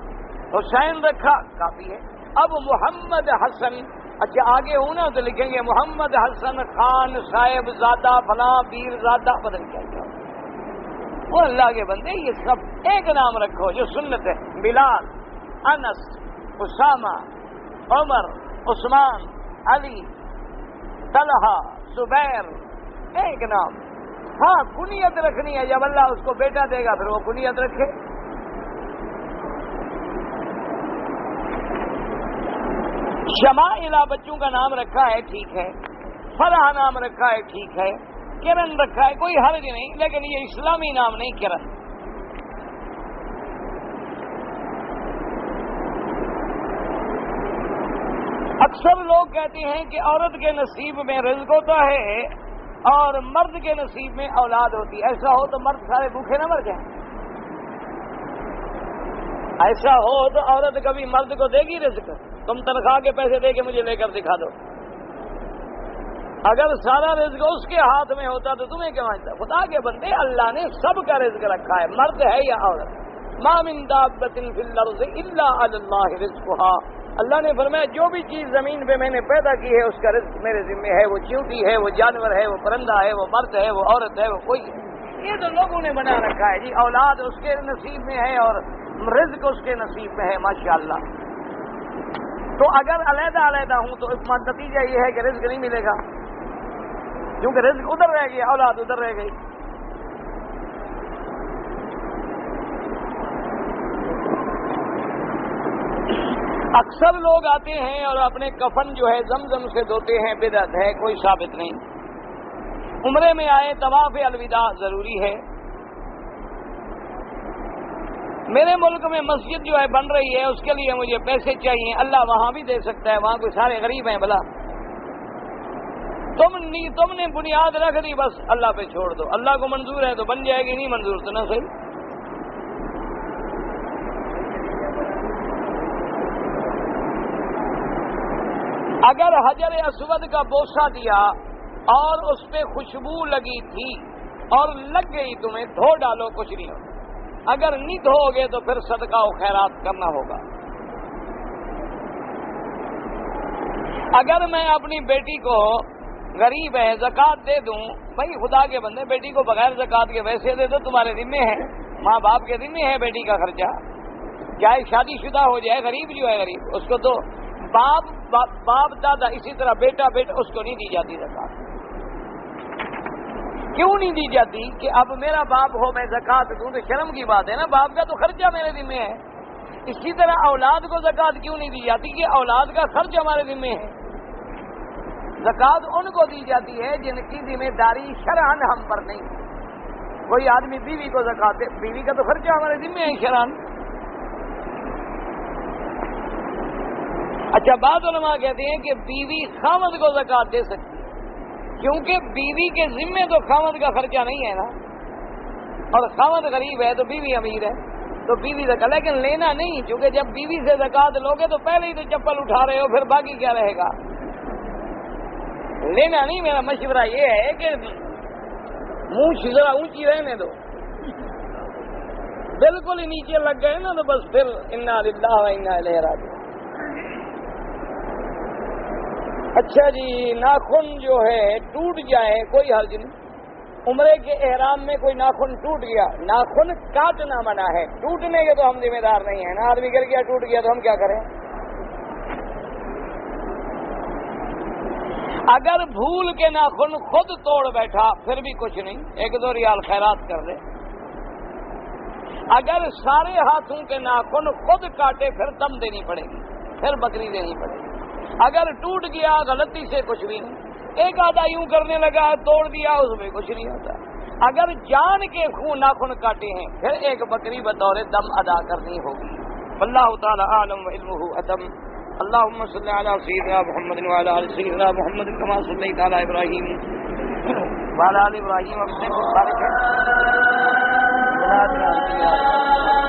حسین رکھا کافی ہے۔ اب محمد حسن، اچھا آگے ہوں نا تو لکھیں گے محمد حسن خان صاحب زادہ فلاں پیر زادہ، پتہ نہیں کیا کیا۔ وہ اللہ کے بندے یہ سب ایک نام رکھو جو سنت ہے۔ بلال، انس، اسامہ، عمر، عثمان، علی، طلحہ، زبیر، ایک نام۔ ہاں کنیت رکھنی ہے، جب اللہ اس کو بیٹا دے گا پھر وہ کنیت رکھے۔ شمائلہ بچوں کا نام رکھا ہے ٹھیک ہے، فرح نام رکھا ہے ٹھیک ہے، کرن رکھا ہے کوئی حرج نہیں، لیکن یہ اسلامی نام نہیں کرن۔ اکثر لوگ کہتے ہیں کہ عورت کے نصیب میں رزق ہوتا ہے اور مرد کے نصیب میں اولاد ہوتی ہے۔ ایسا ہو تو مرد سارے بھوکے نہ مر جائیں؟ ایسا ہو تو عورت کبھی مرد کو دے گی رزق؟ تم تنخواہ کے پیسے دے کے مجھے لے کر دکھا دو، اگر سارا رزق اس کے ہاتھ میں ہوتا تو تمہیں کیا مانتا؟ خدا کے بندے، اللہ نے سب کا رزق رکھا ہے، مرد ہے یا عورت۔ ما من دابۃ فی الارض الا علی اللہ رزقها، اللہ نے فرمایا جو بھی چیز زمین پہ میں نے پیدا کی ہے اس کا رزق میرے ذمہ ہے، وہ چیونٹی ہے، وہ جانور ہے، وہ پرندہ ہے، وہ مرد ہے، وہ عورت ہے، وہ کوئی ہے۔ یہ تو لوگوں نے بنا رکھا ہے جی، اولاد اس کے نصیب میں ہے اور رزق اس کے نصیب میں ہے، ماشاءاللہ۔ تو اگر علیحدہ علیحدہ ہوں تو نتیجہ یہ ہے کہ رزق نہیں ملے گا، کیونکہ رزق ادھر رہ گیا، اولاد ادھر رہ گئی۔ اکثر لوگ آتے ہیں اور اپنے کفن جو ہے زمزم سے دھوتے ہیں، بدعت ہے، کوئی ثابت نہیں۔ عمرے میں آئے، طواف الوداع ضروری ہے۔ میرے ملک میں مسجد جو ہے بن رہی ہے، اس کے لیے مجھے پیسے چاہیے، اللہ وہاں بھی دے سکتا ہے، وہاں کوئی سارے غریب ہیں بھلا؟ تم نے بنیاد رکھ دی، بس اللہ پہ چھوڑ دو، اللہ کو منظور ہے تو بن جائے گی، نہیں منظور تو نہ صحیح۔ اگر حجر اسود کا بوسہ دیا اور اس پہ خوشبو لگی تھی اور لگ گئی تمہیں، دھو ڈالو، کچھ نہیں ہوگا۔ اگر نہیں دھو گے تو پھر صدقہ و خیرات کرنا ہوگا۔ اگر میں اپنی بیٹی کو، غریب ہے، زکوٰۃ دے دوں، بھائی خدا کے بندے بیٹی کو بغیر زکوٰۃ کے ویسے دے دو، تمہارے ذمہ ہے، ماں باپ کے ذمہ ہے بیٹی کا خرچہ، چاہے شادی شدہ ہو جائے، غریب جو ہے غریب، اس کو تو باپ دادا، اسی طرح بیٹا اس کو نہیں دی جاتی زکوٰۃ۔ کیوں نہیں دی جاتی؟ کہ اب میرا باپ ہو، میں زکوٰۃ دوں تو شرم کی بات ہے نا، باپ کا تو خرچہ میرے ذمہ ہے۔ اسی طرح اولاد کو زکوٰۃ کیوں نہیں دی جاتی؟ کہ اولاد کا خرچ ہمارے ذمہ ہے۔ زکوٰۃ ان کو دی جاتی ہے جن کی ذمہ داری شرعاً ہم پر نہیں۔ کوئی آدمی بیوی کو زکوٰۃ دے، بیوی کا تو خرچہ ہمارے ذمہ ہے شرعاً۔ اچھا، بعض علماء کہتے ہیں کہ بیوی خاوند کو زکوٰۃ دے سکتی ہے، کیونکہ بیوی کے ذمے تو خاوند کا خرچہ نہیں ہے نا، اور خاوند غریب ہے تو بیوی امیر ہے، تو بیوی زکوٰۃ، لیکن لینا نہیں، کیونکہ جب بیوی سے زکوٰۃ لوگے تو پہلے ہی تو چپل اٹھا رہے ہو، پھر باقی کیا رہے گا؟ لینا نہیں۔ میرا مشورہ یہ ہے کہ منہ ذرا اونچی رہنے دو، بالکل ہی نیچے لگ گئے نا تو بس پھر انا للہ و انا الیہ راجعون۔ اچھا جی، ناخن جو ہے ٹوٹ جائے کوئی حرج نہیں۔ عمرے کے احرام میں کوئی ناخن ٹوٹ گیا، ناخن کاٹنا منع ہے، ٹوٹنے کے تو ہم ذمہ دار نہیں ہیں نا، آدمی گر گیا ٹوٹ گیا تو ہم کیا کریں؟ اگر بھول کے ناخن خود توڑ بیٹھا پھر بھی کچھ نہیں، 1-2 ریال خیرات کر دے۔ اگر سارے ہاتھوں کے ناخن خود کاٹے پھر دم دینی پڑے گی، پھر بکری دینی پڑے گی۔ اگر ٹوٹ گیا غلطی سے کچھ بھی نہیں، ایک آدھا یوں کرنے لگا توڑ دیا، اس میں کچھ نہیں ہوتا۔ اگر جان کے خون ناخن کاٹے ہیں پھر ایک بکری بطور دم ادا کرنی ہوگی. واللہ تعالی عالم وعلمہ اتم. اللهم صل على سيدنا محمد وعلى ال سيدنا محمد كما صليت على ابراهيم وعلى ال ابراهيم في العالمين انك حميد مجيد.